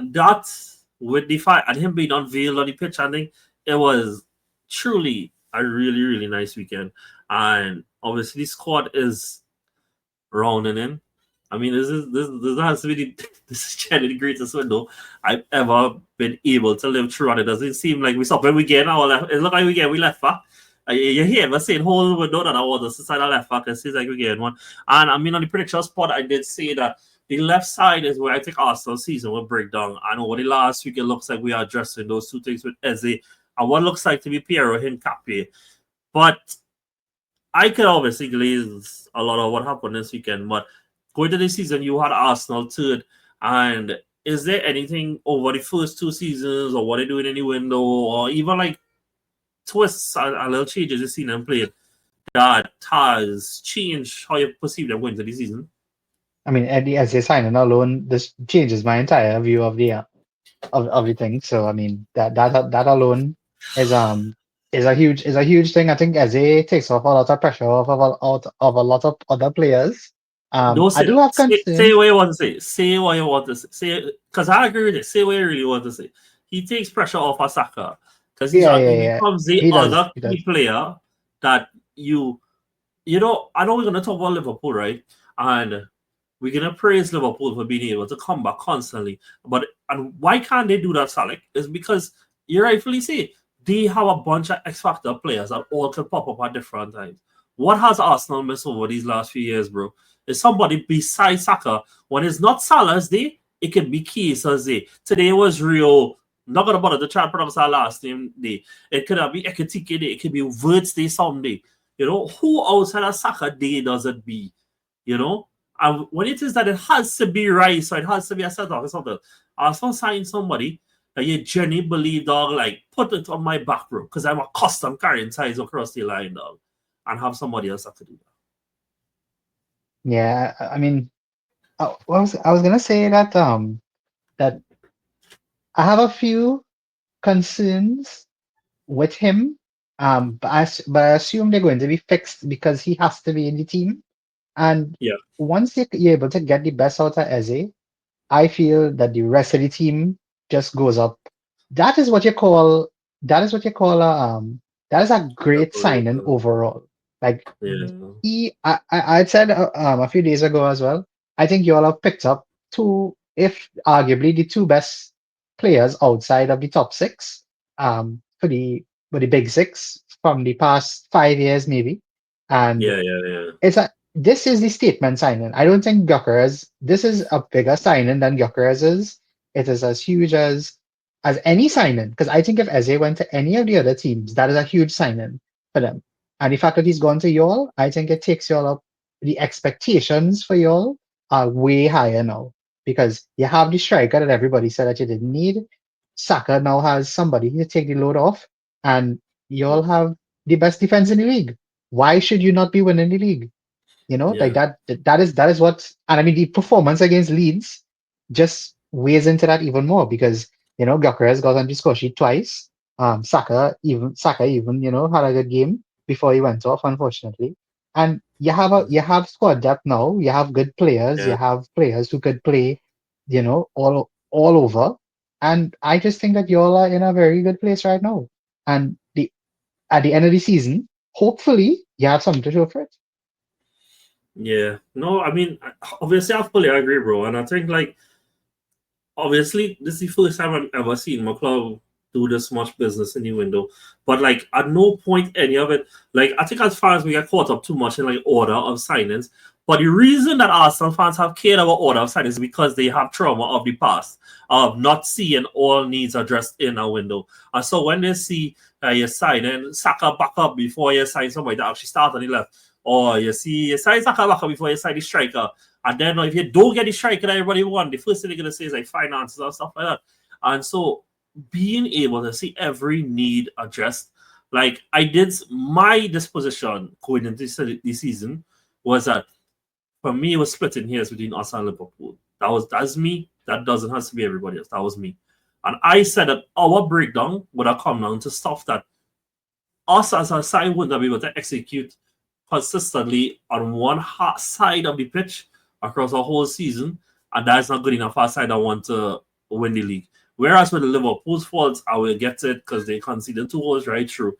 that with the fight and him being unveiled on the pitch, I think it was truly a really, really nice weekend. And obviously, the squad is rounding in. I mean, this has to be this is generally the greatest window I've ever been able to live through, and it doesn't seem like we stop when we get our left. It look like we left back. You hear me saying whole window that I was the side of left back. It seems like we getting one. And I mean, on the prediction spot, I did say that the left side is where I think Arsenal season will break down. And over the last week, it looks like we are addressing those two things with Eze and what looks like to be Piero Hincapié. But I could obviously glaze a lot of what happened this weekend, but going to the season, you had Arsenal third. And is there anything over the first two seasons or what they do in any window or even like twists and little changes you've seen them play that has changed how you perceive them going to the season? I mean, Eddie, as a signing alone, this changes my entire view of of the thing. So I mean, that alone is is a huge thing. I think Eze takes off a lot of pressure out of a lot of other players. Don't I say do that. have Say concerns. what you want to say. Say what you want to say. Say because I agree with it. Say what you really want to say. He takes pressure off Asaka because he Yeah. becomes the He does. other He key does. player that you know. I know we're gonna talk about Liverpool, right? And we're gonna praise Liverpool for being able to come back constantly. But and why can't they do that, Salik? Is because you rightfully say they have a bunch of X Factor players that all can pop up at different times. What has Arsenal missed over these last few years, bro? Is somebody besides Saka. When it's not Salah's day, it can be Kiesa's day. Today was Rio. Not gonna bother to try to pronounce our last name day. It could be Ekitike day. It could be Words day someday. You know, who outside of Saka day does it be? You know? And when it is that it has to be Rice or it has to be a set or something, I also sign somebody that you genuinely believe, dog, like put it on my back, bro, because I'm accustomed carrying ties across the line, dog, and have somebody else have to do that. Yeah. I mean, I was gonna say that that I have a few concerns with him. But I assume they're going to be fixed because he has to be in the team. And Yeah, once you're able to get the best out of Eze, I feel that the rest of the team just goes up. That is what you call that is what you call that is a great signing overall. Like yeah. I said a few days ago as well. I think you all have picked up two, if arguably the two best players outside of the top six, for the big six from the past 5 years maybe, and Yeah, yeah, yeah. it's a this is the statement signing. I don't think Gyökeres, this is a bigger signing than Gyökeres is. It is as huge as any signing. Because I think if Eze went to any of the other teams, that is a huge signing for them. And the fact that he's gone to y'all, I think it takes y'all up. The expectations for y'all are way higher now. Because you have the striker that everybody said that you didn't need. Saka now has somebody to take the load off. And y'all have the best defense in the league. Why should you not be winning the league? Like Yeah, that is what, and I mean the performance against Leeds just weighs into that even more because Gyökeres got on the score sheet twice. Saka even had a good game before he went off, unfortunately. And you have squad depth now. You have good players. You yeah, have players who could play, all over. And I just think that y'all are in a very good place right now. And the at the end of the season, hopefully you have something to show for it. yeah. No, I mean, obviously, I fully agree, bro. And I think, like, obviously, this is the first time I've ever seen my club do this much business in the window. But, like, at no point any of it, like, I think as far as we get caught up too much in, like, order of signings. But the reason that Arsenal fans have cared about order of signings is because they have trauma of the past of not seeing all needs addressed in a window. And so when they see you sign and Saka back up before you sign somebody that actually start on the left, or you see you sign Saka back up before you sign the striker, and then if you don't get the striker that everybody want, the first thing they're gonna say is like finances and stuff like that. And so being able to see every need addressed, like I did, my disposition going into the season was that for me it was splitting hairs between us and Liverpool. That's me. That doesn't have to be everybody else. That was me. And I said that our breakdown would have come down to stuff that us as a side wouldn't be able to execute consistently on one side of the pitch across a whole season, and that's not good enough for a side that want to win the league. Whereas with the Liverpool's faults, I will get it because they conceded 2 goals right through.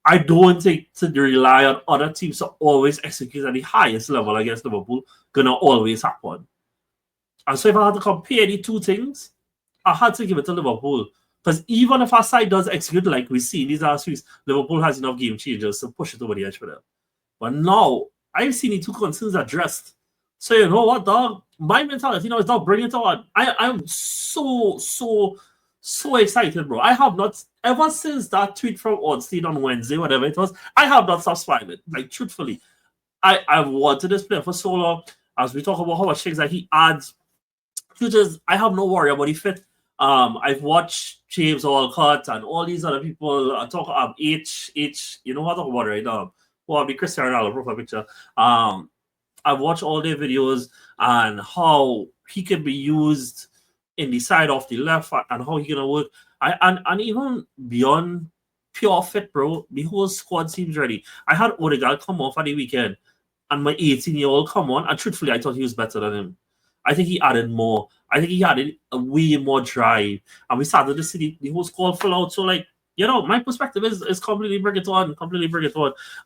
I don't think to rely on other teams to always execute at the highest level against Liverpool gonna always happen. And so if I had to compare the two things, I had to give it to Liverpool. Because even if our side does execute like we see in these last weeks, Liverpool has enough game changers to push it over the edge for them. But now I've seen the two concerns addressed. So you know what, dog? My mentality now is now bring it on. I'm so excited, bro. I have not ever since that tweet from Ornstein on Wednesday, whatever it was, I have not stopped smiling. Like truthfully. I've wanted this player for so long. As we talk about how much things that he adds, futures, I have no worry about the fit. I've watched James Walcott and all these other people talk you know what I'm talking about right now. Well, the Cristiano Ronaldo profile picture. I've watched all their videos and how he can be used in the side of the left and how he gonna work. And even beyond pure fit, bro, the whole squad seems ready. I had Odegaard come off at the weekend and my 18-year-old come on, and truthfully, I thought he was better than him. I think he added more. I think he added a way more drive, and we started to see the whole squad full out. So, like, my perspective is completely bring it on,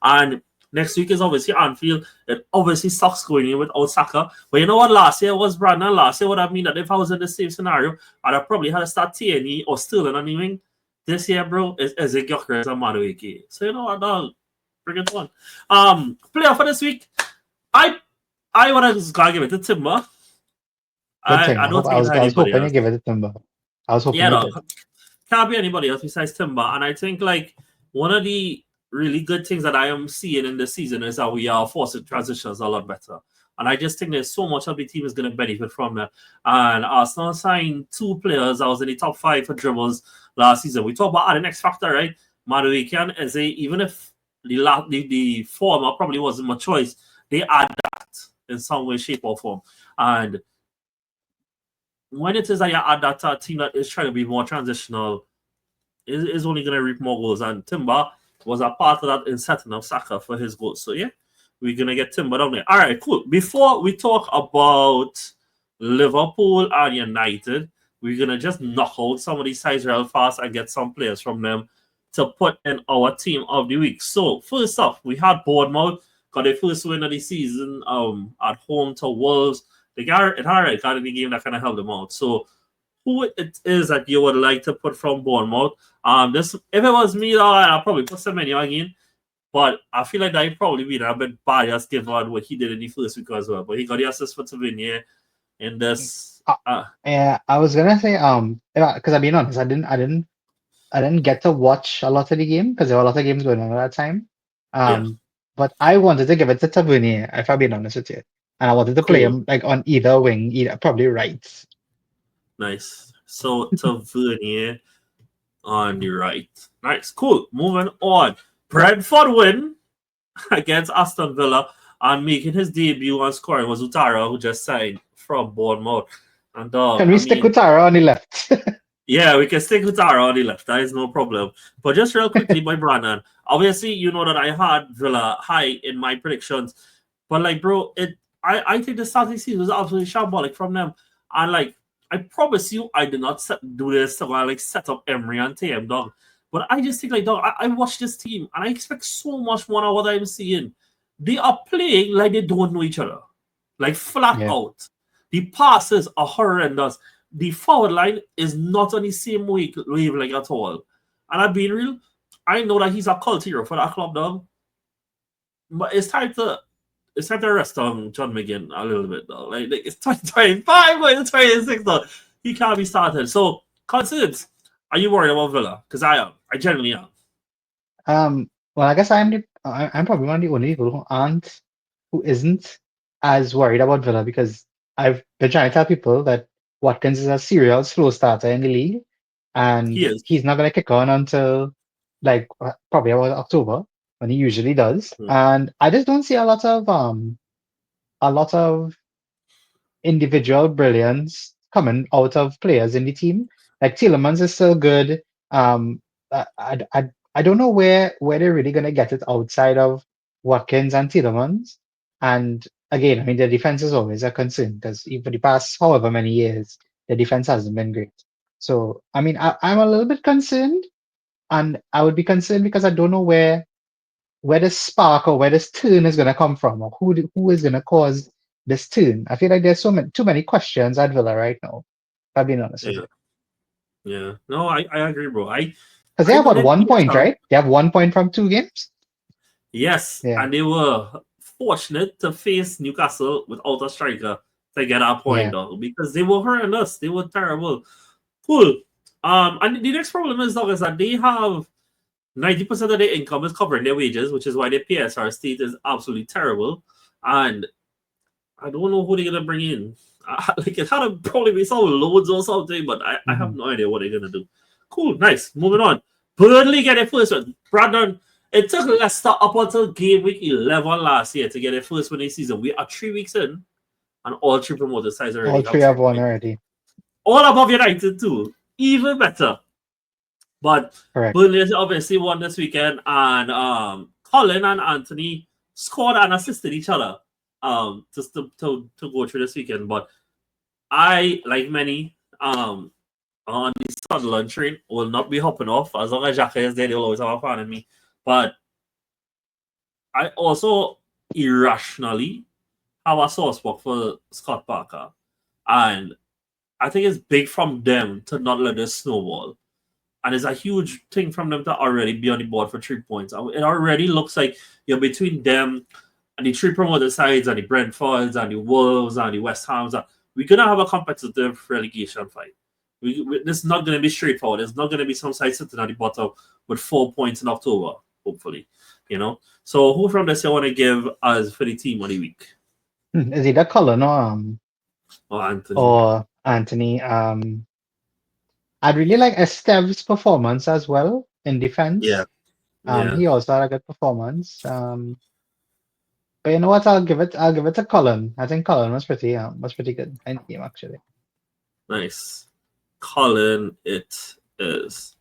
And next week is obviously Anfield. It obviously sucks going in with Osaka. But you know what? Last year was Brandon. Last year would have mean that if I was in the same scenario, I'd have probably had to start TNE or Sterling on the wing. This year, bro, is a Gyökeres and Madueke. So you know what, dog? Bring it on. Player for this week. I I want to just gotta give it to Timber. Good I, thing. I I don't hope think I it's was I was anybody hoping to else. give it to Timber. I was hoping Yeah, you no, did. can't be anybody else besides Timber. And I think like one of the really good things that I am seeing in this season is that we are forcing transitions a lot better. And I just think there's so much of the team is going to benefit from that. And Arsenal signed 2 players. I was in the top 5 for dribbles last season. We talk about the next factor, right? Madueke and Eze, even if the former probably wasn't my choice, they add that in some way, shape, or form. And when it is that you add that to a team that is trying to be more transitional, is only going to reap more goals. And Timber was a part of that in setting up Saka for his goals. So, yeah, we're going to get Timber down there. All right, cool. Before we talk about Liverpool and United, we're going to just knock out some of these sides real fast and get some players from them to put in our team of the week. So, first off, we had Bournemouth got their first win of the season at home to Wolves. They got in the game that kind of helped them out. So, who it is that you would like to put from Bournemouth? This if it was me, I'll probably put Semenyo again. But I feel like that probably been a bit biased given what he did in the first week as well. But he got the assist for Tavernier in this. Uh, yeah, I was gonna say because I'll be honest, I didn't get to watch a lot of the game because there were a lot of games going on at that time. Yeah, But I wanted to give it to Tavernier, if I've been honest with you, and I wanted to play cool. him like on either wing, either probably right. Nice. So Tavernier on the right. Nice. Cool. Moving on. Brentford win against Aston Villa and making his debut on scoring was Utara, who just signed from Bournemouth. And Can we I stick mean, with Tara on the left? yeah, we can stick with Utara on the left. That is no problem. But just real quickly, my Brandon. Obviously, you know that I had Villa high in my predictions. But like, bro, I think the starting season was absolutely shambolic from them. And like, I promise you, I did not do this to like set up Emery and TM dog. But I just think like dog, I watch this team and I expect so much more than what I'm seeing. They are playing like they don't know each other. Like flat Yeah. out. The passes are horrendous. The forward line is not on the same wavelength at all. And I've been real. I know that he's a cult hero for that club, dog. But it's time to rest on John McGinn a little bit though. Like it's 2025, but it's 26 though. He can't be started. So concerns. Are you worried about Villa? Because I am. I genuinely am. Well, I guess I'm probably one of the only people who isn't as worried about Villa because I've been trying to tell people that Watkins is a serial slow starter in the league, He and is. he's not going to kick on until like probably about October when he usually does. Hmm. And I just don't see a lot of individual brilliance coming out of players in the team. Like Tielemans is still good. I don't know where they're really gonna get it outside of Watkins and Tielemans. And again, I mean the defense is always a concern because for the past however many years, the defense hasn't been great. So I mean I'm a little bit concerned, and I would be concerned because I don't know where this spark or where this turn is going to come from, or who is going to cause this turn. I feel like there's too many questions at Villa right now. If I've been honest with Yeah. you, Yeah. No, I agree, bro. because they I have know about that 1 point, PSR. right? They have 1 point from 2 games. Yes, Yeah, and they were fortunate to face Newcastle without a striker to get a point yeah. though, because they were horrendous. They were terrible. Cool. And the next problem is dog is that they have 90% of their income is covering their wages, which is why their PSR state is absolutely terrible. And I don't know who they're gonna bring in. Like it had to probably be some loads or something, but I have Hmm. no idea what they're gonna do. Cool, nice. Moving on. Burnley get their first one. Brandon, it took Leicester up until game week 11 last year to get their first win this season. We are 3 weeks in, and all three promoted sides All already have three have 3 won points. already. All above United too. Even better. But Correct. Burnley obviously won this weekend, and Colin and Anthony scored and assisted each other just to go through this weekend. But I, like many, on the Sunderland train will not be hopping off. As long as Xhaka is there, they'll always have a fan in me. But I also irrationally have a soft spot for Scott Parker. And I think it's big from them to not let this snowball. And it's a huge thing from them to already be on the board for 3 points. It already looks like you're between them and the three promoted sides and the Brentfords and the Wolves and the West Hams. We're going to have a competitive relegation fight. This is not going to be straightforward. It's not going to be some side sitting at the bottom with 4 points in October, hopefully. So who from this you want to give as for the team of the week? Is either Cullen Or Anthony? or Anthony. I'd really like Estev's performance as well in Yeah, defense. yeah. He also had a good performance. But you know what? I'll give it to Cullen. I think Cullen was pretty good in the game actually. Nice. Colin, it is.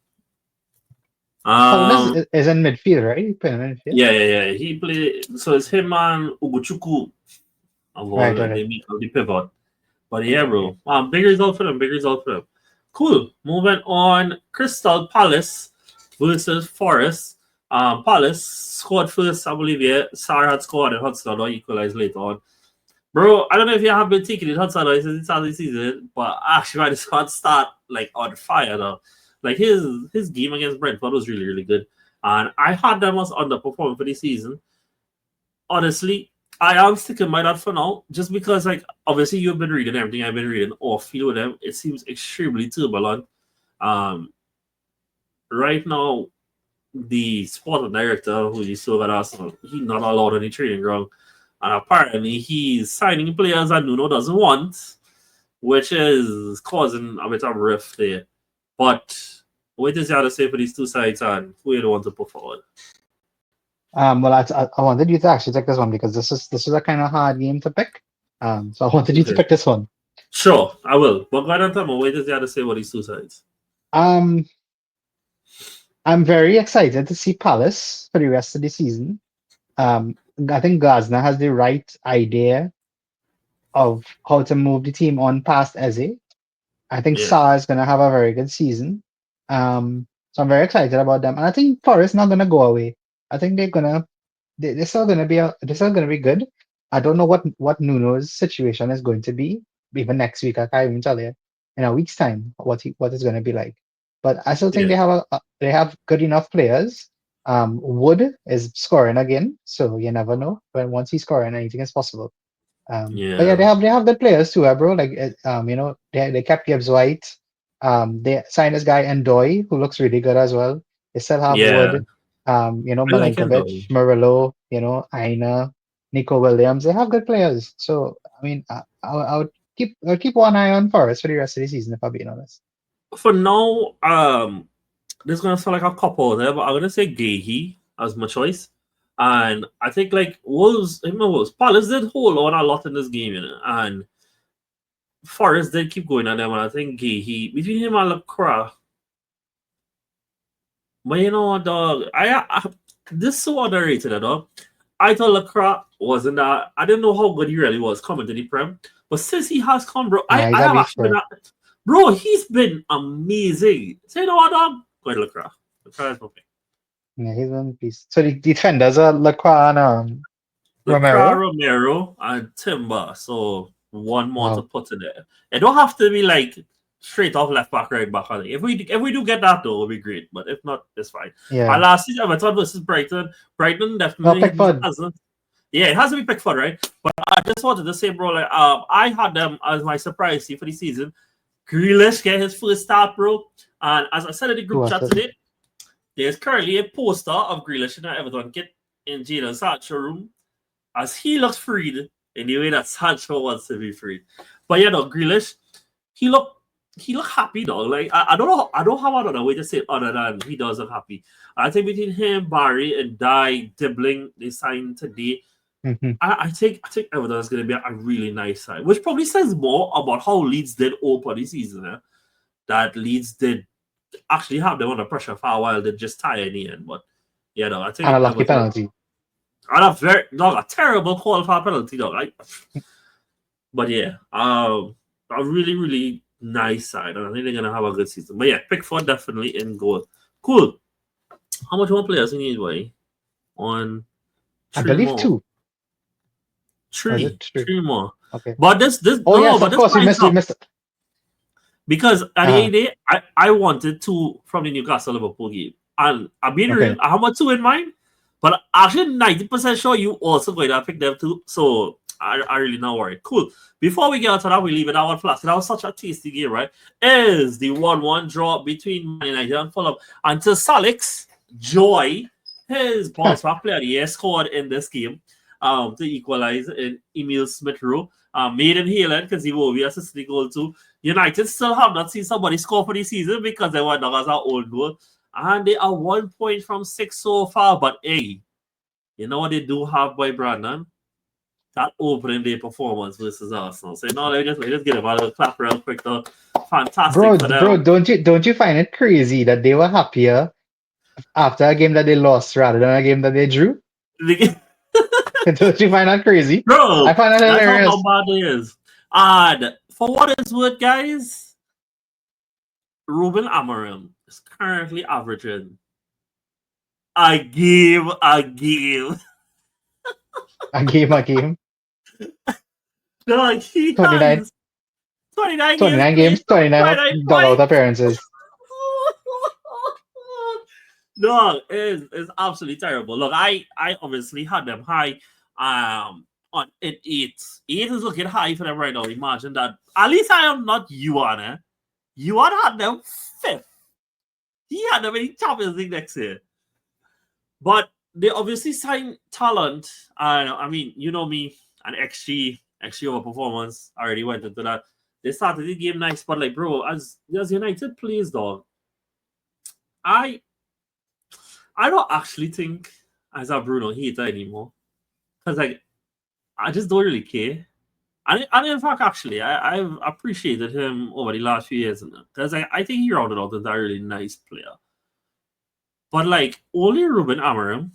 Cullen Um, is in midfield, right? He playing in midfield. yeah. He played. So it's him and Ugochukwu of all Right, that right, they make of the pivot. But yeah, bro. Big result for them. Big result for them. Cool. Moving on. Crystal Palace versus Forest. Palace scored first, I believe. Yeah, Sarr had scored and Hudson or equalized later on. Bro, I don't know if you have been taking it Hudson since the start of the season, but actually, this squad start like on fire now. Like his game against Brentford was really really good. and I had them as underperforming for the season. Honestly, I am sticking by that for now, just because like obviously you've been reading everything I've been reading off field with them. It seems extremely turbulent. Um, right now, the sporting director who you saw at Arsenal, he's not allowed on the training ground, and apparently he's signing players that Nuno doesn't want, which is causing a bit of rift there. But what does you have to say for these two sides, and who you want to put forward? Well, I wanted you to actually take this one because this is a kind of hard game to pick. So I wanted you to Okay. pick this one. Sure, I will. But go ahead and tell me what does you have to say about these two sides? Um, I'm very excited to see Palace for the rest of the season. I think Gazna has the right idea of how to move the team on past Eze. I think Yeah, Sa is going to have a very good season. So I'm very excited about them, and I think Forest not going to go away. I think they're still going to they're still going to be good. I don't know what Nuno's situation is going to be even next week. I can't even tell you in a week's time what it's going to be like. But I still think yeah, they have good enough players. Wood is scoring again, so you never know. But once he's scoring, anything is possible. But yeah, yeah, they have good players too, bro. Like they kept Gibbs White. They signed this guy Ndoye, who looks really good as well. They still have yeah. Wood. I like it Milenkovic, though. Murillo, Aina, Nico Williams. They have good players. So I mean, I would keep one eye on Forest for the rest of the season, if I'm being honest. For now, this is gonna sound like a couple there, but I'm gonna say Gahey as my choice. And I think like Wolves, I remember Wolves, Palace did hold on a lot in this game, and Forest did keep going at them. And I think Gahey, between him and Lacroix, but dog, this is so underrated, dog. I thought Lacroix wasn't that. I didn't know how good he really was coming to the Prem, but since he has come, bro, Yeah, he's I a have beast, actually bro. been, bro, he's been amazing. Say you know what, dog? Go ahead, Lacroix. Lacroix is my pick. Yeah, he's a beast. So the defenders are Lacroix and Lacroix, Romero. Romero, and Timber. So one more to Wow. put in there. It don't have to be like straight off left back, right back. If we do get that though, it'll be great. But if not, it's fine. And Yeah. last season, Everton versus Brighton. Brighton No, definitely Pickford. hasn't. Yeah, it has to be Pickford, right? But I just wanted to say, bro, like I had them as my surprise team for the season. Grealish get his first start, bro. And as I said in the Who group was chat this? today, there's currently a poster of Grealish in the Everton kit in Jadon Sancho room as he looks freed in the way that Sancho wants to be freed. But Grealish, he look he look happy though. Like I don't have another way to say it other than he does look happy. I think between him, Barry, and Dye Dibbling, they signed today. Mhm. I think Everton is going to be a really nice side, which probably says more about how Leeds did open the season. That Leeds did actually have them under pressure for a while. They just tie in the end, but I And think a lucky Everton. penalty. And a terrible call for a penalty, dog. But a really, really nice side. And I think they're gonna have a good season. But yeah, Pickford definitely in goal. Cool. How much more players you need, boy? On I three believe more. two. Or is it three? Three more. Okay. But this Oh no, yes, but of this course. lines We up missed. because at the end Uh, of the day, I wanted two from the Newcastle Liverpool game. And I'm being real, okay. I have my two in mind, but actually 90% sure you also going to pick them too. So I really not worried. Cool. Before we get on to that, we leave it that one flat. That was such a tasty game, right? Is the 1-1 draw between Man United and Fulham. Until Salix Joy, his ball swap player, he scored in this game to equalize in Emil Smith Rowe. Made in Haaland because he will be assisted the goal too. United still have not seen somebody score for the season because they were dog as our own goal. And they are 1 point from six so far. But hey, you know what they do have by Brandon? That opening day performance versus Arsenal. So now let me just give them a little clap real quick though. Fantastic for Bro, them. don't you find it crazy that they were happier after a game that they lost rather than a game that they drew? Don't you find that crazy? I Bro, find that that's how hilarious. bad it is. And for what it's worth, guys, Ruben Amorim is currently averaging a game. A game. No, he 29, has 29 games 29 played, games, 29 29 dugout points. appearances. No, it's absolutely terrible. Look, I obviously had them high on at eight. Eight is looking high for them right now. Imagine that. At least I am not Yuan, eh? Yuan had them fifth. He had them in Champions League next year. But they obviously signed talent. I mean, you know me, and XG over performance. I already went into that. They started the game nice, but like, bro, as United plays, dog, I I don't actually think as a Bruno hater anymore. Because like I just don't really care. And in fact, actually, I've appreciated him over the last few years because I think he rounded out as a really nice player. But like only Ruben Amorim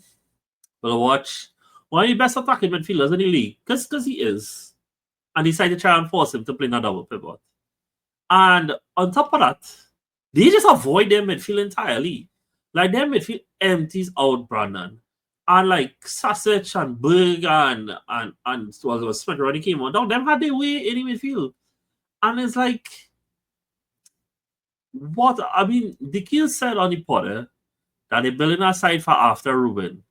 will watch one of the best attacking midfielders in the league because he is, and decided to try and force him to play in a double pivot. And on top of that, they just avoid their midfield entirely. Like their midfield empties out Brandon. And like Sasic and Berg and well, Smith when he came on, down them had their way in the midfield. And it's like what I mean, the kill said on the pod that they're building a side for after Ruben.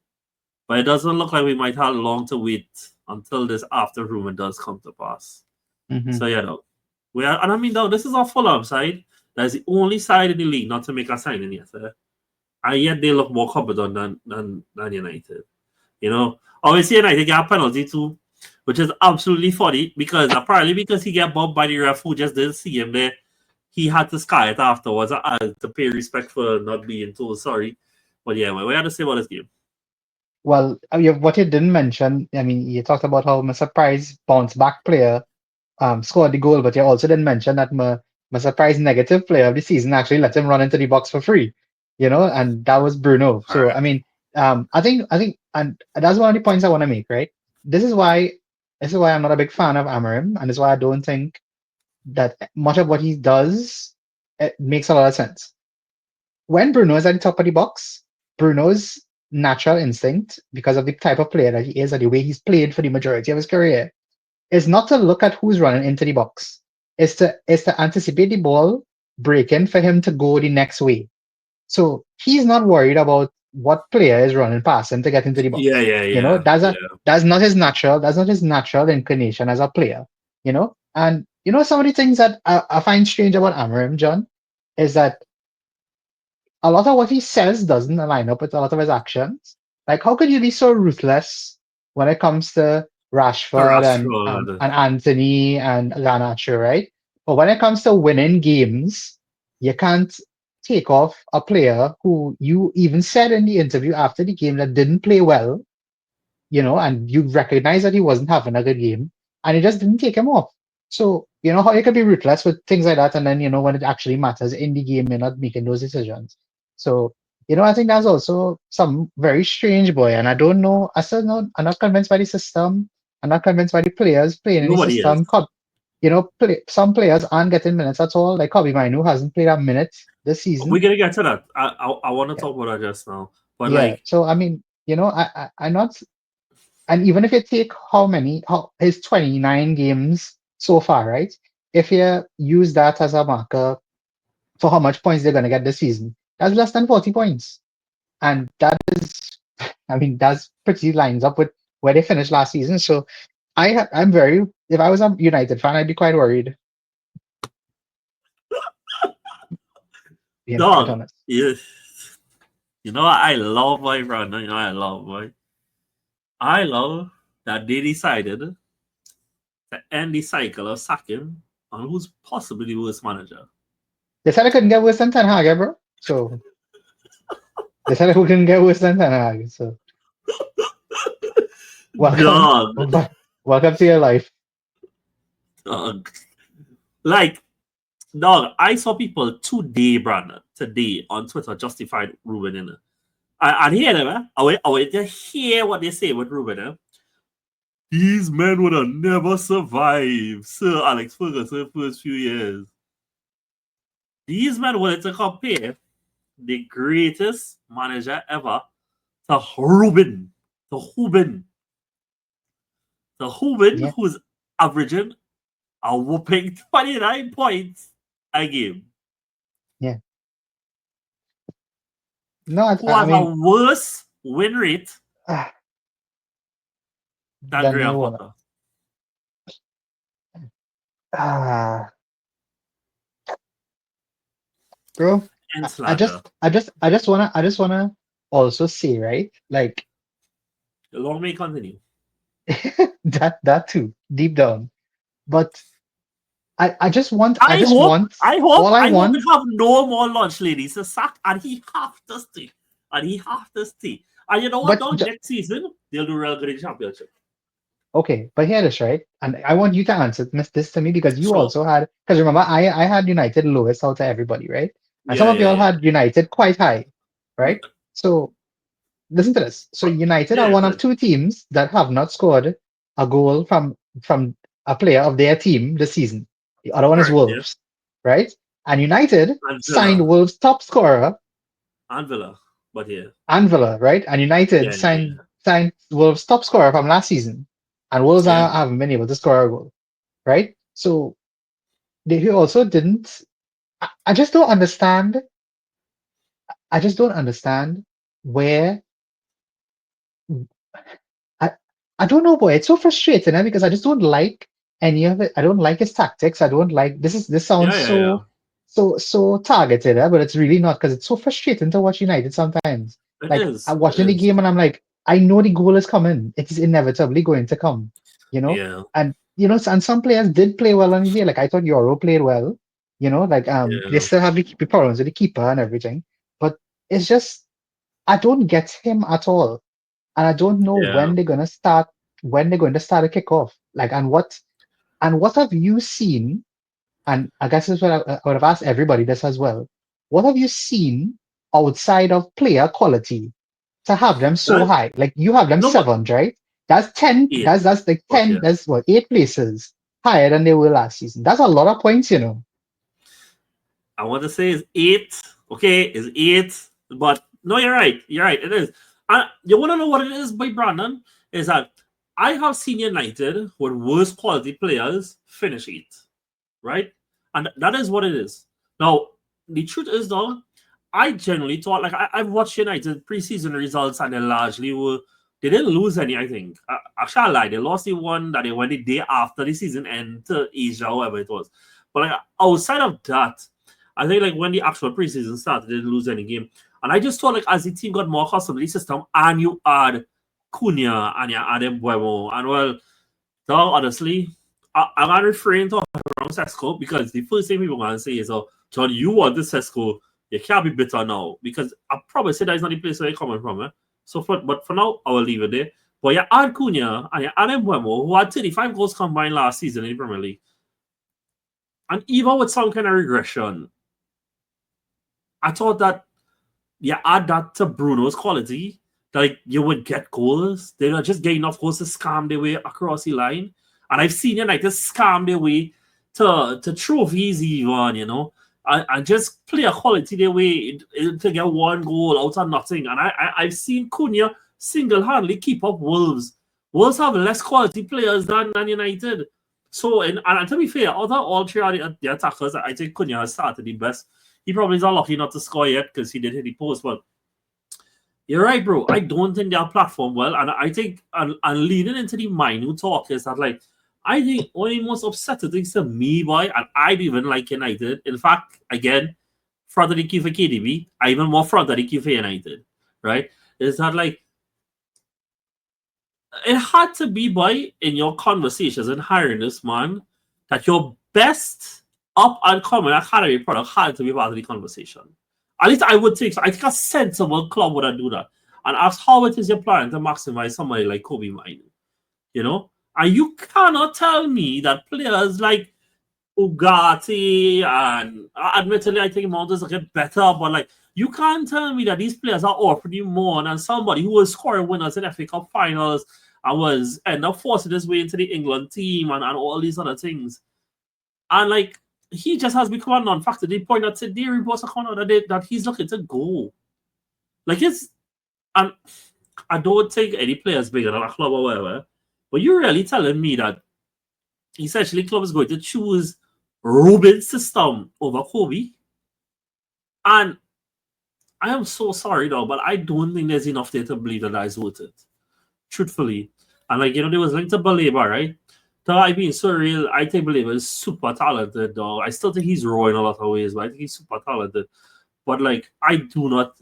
But it doesn't look like we might have long to wait until this after Ruben does come to pass. Mhm. So yeah, no. We are, and I mean, though, this is our Fulham side. That's the only side in the league not to make a signing yet. And yet they look more competent than United. You know, obviously United got a penalty too, which is absolutely funny because apparently because he got bumped by the ref who just didn't see him there, he had to sky it afterwards to pay respect for not being told sorry. But yeah, we had to say about this game. Well, what you didn't mention, I mean, you talked about how I'm a surprise bounce back player scored the goal, but you also didn't mention that my surprise negative player of the season actually let him run into the box for free, and that was Bruno. So I Correct. mean, I think, and that's one of the points I want to make, right? This is why this is why I'm not a big fan of Amarim, and this is why I don't think that much of what he does it makes a lot of sense. When Bruno is at the top of the box, Bruno's natural instinct, because of the type of player that he is and the way he's played for the majority of his career, is not to look at who's running into the box. Is to anticipate the ball breaking for him to go the next way. So he's not worried about what player is running past him to get into the Yeah, box. yeah, You know, yeah, that's a yeah. that's not his natural inclination as a player. And some of the things that I find strange about Amarim, John, is that a lot of what he says doesn't align up with a lot of his actions. Like, how could you be so ruthless when it comes to Rashford Rashford. and Anthony and Garnacho, right? But when it comes to winning games, you can't take off a player who you even said in the interview after the game that didn't play well, and you recognize that he wasn't having a good game, and you just didn't take him off. So, how you can be ruthless with things like that, and then, when it actually matters in the game, you're not making those decisions. So, I think that's also some very strange boy, and I don't know, I still not, I'm not convinced by the system, I'm not convinced by the players playing in the Nobody is. system. Some players aren't getting minutes at all, like Kobe Minu hasn't played a minute this We're season. gonna get to that. I want to Yeah. talk about that just now. But Yeah. like, So, I mean, I'm not. And even if you take how his 29 games so far, right? If you use that as a marker for how much points they're going to get this season, that's less than 40 points. And that is, I mean, that's pretty lines up with where they finished last season. So if I was a United fan, I'd be quite worried, being quite dog, honest. I love my brand. I love that they decided to end the cycle of sacking on who's possibly the worst manager. They said I couldn't get worse than Ten Hag, bro. So they said I couldn't get worse than Ten Hag. So welcome, Dog, welcome to your life. dog. Like, dog, I saw people today, Brandon, today on Twitter justified Ruben in it. And hear them, eh? I wait to hear what they say with Ruben, eh? These men would have never survived Sir Alex Ferguson first few years. These men wanted to compare the greatest manager ever to Ruben. To Ruben. To Ruben, Yeah, who's averaging a whopping 29 points a game. yeah. No, who I has a mean, worse win rate ah, than Daniel Graham Warner. Potter Ah, bro. in slander? I just wanna also say, right? Like Long may continue. that too, deep down. But I just want, all I I hope we want. have no more lunch ladies to sack, and he have to stay, and he have to stay. And you know what? But Though next season they'll do real good in championship. okay, but hear this, right? And I want you to answer this to me because you Sure. also had, because remember, I had United lowest out of everybody, right? And some Yeah, of yeah, y'all yeah. had United quite high, right? So listen to this. So United are Yeah, one of good. two teams that have not scored a goal from a player of their team this season. The other one is Correct. Yeah. Wolves, right? And United And signed Villa. Wolves' top scorer And Villa. But yeah. and Villa, right? And United Yeah, yeah, signed Wolves' top scorer from last season, and Wolves yeah. haven't been able to score a goal, right? So they also didn't. I just don't understand. I just don't understand where I I don't know, boy. It's so frustrating, because I just don't like any of it. I don't like his tactics. I don't like this Yeah, sounds yeah, yeah. so targeted, but it's really not, because it's so frustrating to watch United sometimes. It Like is. I'm It watching the is. game and I'm like, I know the goal is coming. It is inevitably going to come, you know? Yeah. And and some players did play well on the day. Like I thought Euro played well, like they Yeah. still have the problems with the keeper and everything. But it's just I don't get him at all, and I don't know Yeah. when they're going to start a kickoff. Like, and what have you seen? And I guess this is what I would have asked everybody this as well. What have you seen outside of player quality to have them so That, high? Like you have them no, but seventh, right? That's 10. eight. That's like But 10. yeah. That's what, 8 places higher than they were last season. That's a lot of points. I want to say is eight. Okay, is eight. But no, you're right. You're right. It is. And you want to know what it is by Brandon? Is that I have seen United with worse quality players finish eighth, right? And that is what it is. Now, the truth is, though, I generally thought, like, I've watched United preseason results and they largely were, they didn't lose any, I think. Actually, I lied. They lost the one that they went the day after the season end to Asia, however it was. But like, outside of that, I think like when the actual preseason started, they didn't lose any game. And I just thought like as the team got more accustomed to the system and you add Cunha and you add Embuemo, and well, dog, honestly, I'm not referring to from Sesko because the first thing people are going to say is, oh, John, you want this Sesko. You can't be bitter now because I probably say that is not the place where you're coming from. But for now, I will leave it there. But you add Cunha and you add Embuemo, who had 35 goals combined last season in the Premier League. And even with some kind of regression, I thought that you add that to Bruno's quality, that like you would get goals. They're not just getting enough goals to scam their way across the line. And I've seen United scam their way to trophies even, and just play a quality their way to get one goal out of nothing. And I've seen Cunha single-handedly keep up Wolves. Wolves have less quality players than United. So, and to be fair, out of all three of the attackers, I think Cunha has started the best. He probably is unlucky not to score yet because he did hit the post, but you're right, bro. I don't think their platform well, and I think and leading into the minute talk is that like I think one of the most upsetting things to me, boy, and I even like United. In fact, again, front of the queue for KDB, I even more front of the queue for United, right? Is that like it had to be, boy, in your conversations and hiring this man that your best up and coming academy product had to be part of the conversation. At least I would think so. I think a sensible club would do that and ask how it is your plan to maximize somebody like Kobe Mine. And you cannot tell me that players like Ugati and admittedly I think Mount is get better, but like you can't tell me that these players are offering you more than somebody who was scoring winners in FA Cup finals and was end up forcing his way into the England team and all these other things. And like he just has become a non-factor. The point that today reports are coming out that he's looking to go. Like it's and I don't think any player is bigger than a club or whatever. But you're really telling me that essentially club is going to choose Ruben's system over Kobe? And I am so sorry though, but I don't think there's enough there to believe that is worth it. Truthfully. And like, there was linked to Baleba, right? So I being so real, I think Baleba is super talented though. I still think he's raw in a lot of ways, but I think he's super talented. But like, I do not.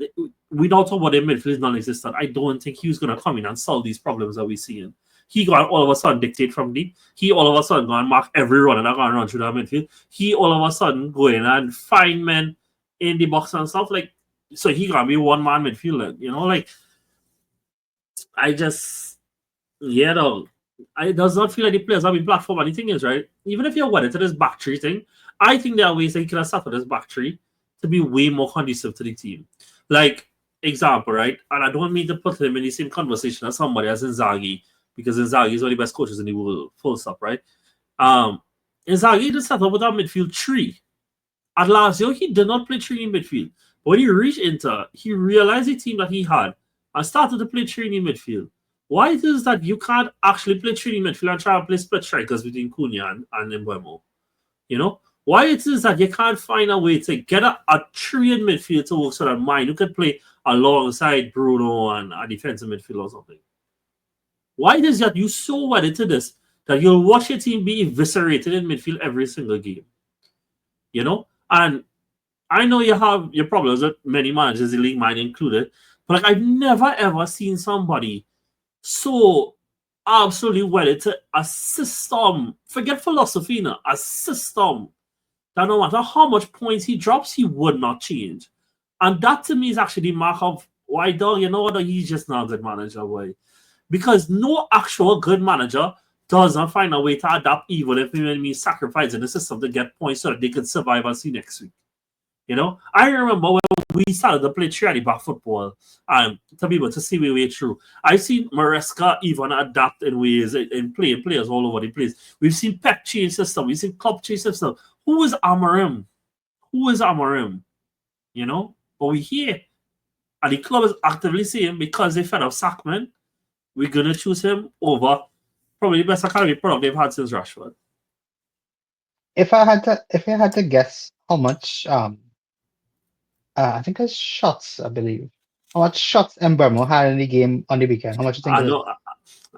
We don't talk about the midfield is non-existent. I don't think he was gonna come in and solve these problems that we're seeing. He got all of a sudden dictate from deep. He all of a sudden going to mark every run and I'm going to run through that midfield. He all of a sudden go in and find men in the box and stuff like. So he gonna be one man midfielder. Like I just though. It does not feel like the players have been platform. And the thing is, right, even if you're wedded to this back three thing, I think there are ways that you can have started this back three to be way more conducive to the team. Like, example, right? And I don't mean to put him in the same conversation as somebody as Inzaghi, because Inzaghi is one of the best coaches in the world, full stop, right? Inzaghi just set up with that midfield three. At last year, he did not play three in midfield. But when he reached Inter, he realized the team that he had and started to play three in midfield. Why it is that you can't actually play three in midfield and try to play split strikers between Cunha and Mbeumo? Why it is that you can't find a way to get a three in midfield to work so that mine you could play alongside Bruno and a defensive midfield or something? Why it is that you so wedded to this that you'll watch your team be eviscerated in midfield every single game? And I know you have your problems with many managers, the league, mine included, but like I've never ever seen somebody so absolutely wedded to a system. Forget philosophy now, a system that no matter how much points he drops, he would not change. And that to me is actually the mark of why dog, you know what, he's just not a good manager, boy. Because no actual good manager does not find a way to adapt even if it means sacrificing the system to get points so that they can survive and see next week. I remember when we started to play charity back football to be able to see our way through. I've seen Maresca even adapt in ways in playing players all over the place. We've seen Pep change system. We've seen Klopp change system. Who is Amorim? Who is Amorim? But we here. And the club is actively saying because they fed up Sackman, we're going to choose him over probably the best academy product they've had since Rashford. If I had to guess how much I think it's shots, I believe. How much shots Mbeumo had in the game on the weekend? How much do you think I it is? know,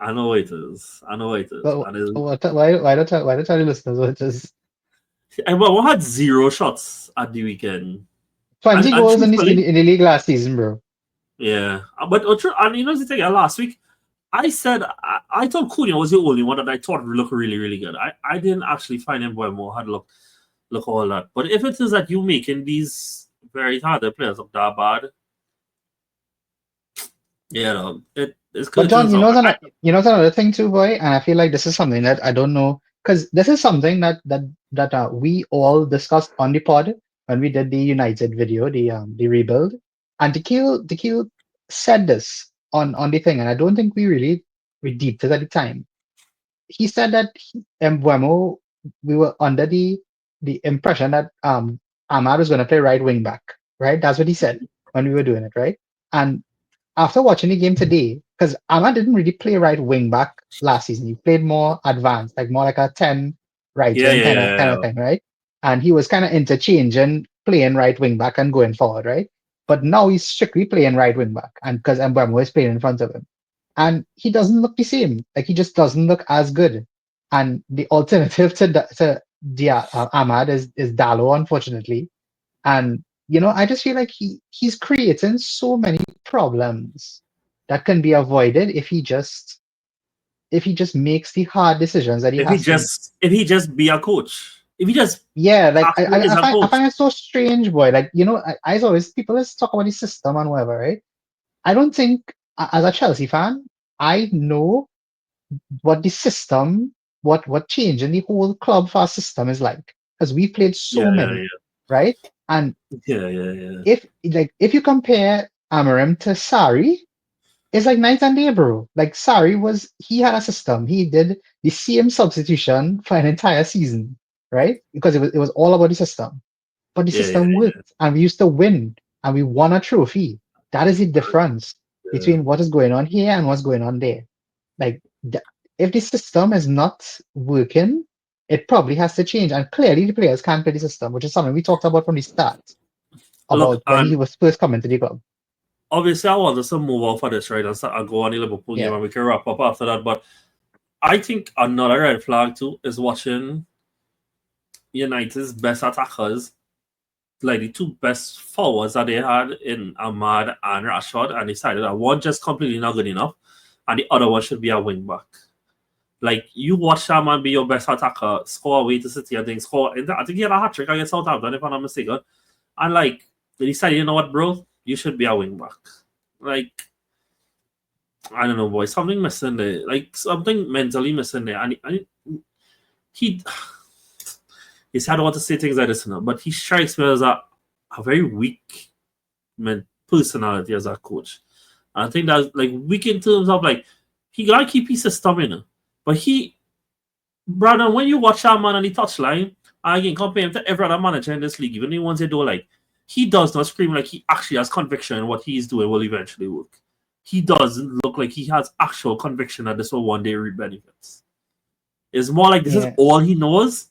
I know it is. I know it is. Well, And it, why don't tell the listeners what it is? and well, we had zero shots at the weekend. 20 And goals in truthfully, the league last season, bro. yeah. But and the thing, last week, I said, I thought Cunha was the only one that I thought would look really, really good. I didn't actually find Mbeumo had look all that. But if it is that you making these very talented players look that bad, it's But good to John, some. another thing too, boy, and I feel like this is something that I don't know because this is something that we all discussed on the pod when we did the United video, the rebuild, and Dekil said this on the thing, and I don't think we deeped it at the time. He said that Mbeumo, we were under the impression that Ahmad was going to play right wing back, right? That's what he said when we were doing it, right? And after watching the game today, because Ahmad didn't really play right wing back last season. He played more advanced, like more like a 10 right Yeah, wing yeah, kind yeah, of thing, right? And he was kind of interchanging playing right wing back and going forward, right? But now he's strictly playing right wing back, and because Mbeumo is playing in front of him, and he doesn't look the same. Like he just doesn't look as good. And the alternative to Ahmad is Dalo, unfortunately. And I just feel like he's creating so many problems that can be avoided if he just makes the hard decisions that he has to make. if he just be a coach, if he just Yeah, like I, actually is I I a find I coach, find it so strange, boy. Like I always people always talk about the system and whatever, right? I don't think as a Chelsea fan, I know what the system, what changing the whole club for our system is like, because we played yeah, so yeah, many, right? And yeah, yeah, yeah, if you compare Amarim to Sari, it's like night and day, bro. Like he had a system. He did the same substitution for an entire season, right? Because it was all about the system. But the yeah, yeah, system worked, and we used to win, and we won a trophy. That is the difference yeah. between what is going on here and what's going on there. Like, if the system is not working, it probably has to change. And clearly, the players can't play the system, which is something we talked about from the start Look, about when he was first coming to the club. obviously I want us to move off of this, right, and start and go on the Liverpool game Yeah, and we can wrap up after that. But I think another red flag too is watching United's best attackers, like the two best forwards that they had in Ahmad and Rashford, and decided that one just completely not good enough, and the other one should be a wing back. Like you watch that man be your best attacker, score away to City and things, score. I think he had a hat trick against Southampton, if I'm not mistaken. And like they decided, you know what, bro, you should be a wing back. Like I don't know, boy, something missing there. Like something mentally missing there, and he he said I don't want to say things like this, you know, but he strikes me as a very weak personality as a coach. And I think that's like weak in terms of like he gotta keep his system in, but Brandon, when you watch that man on the touchline, I can compare him to every other manager in this league, even the ones they do like, he does not scream like he actually has conviction in what he's doing will eventually work. He doesn't look like he has actual conviction that this will one day reap benefits. It's more like this is yeah, all he knows,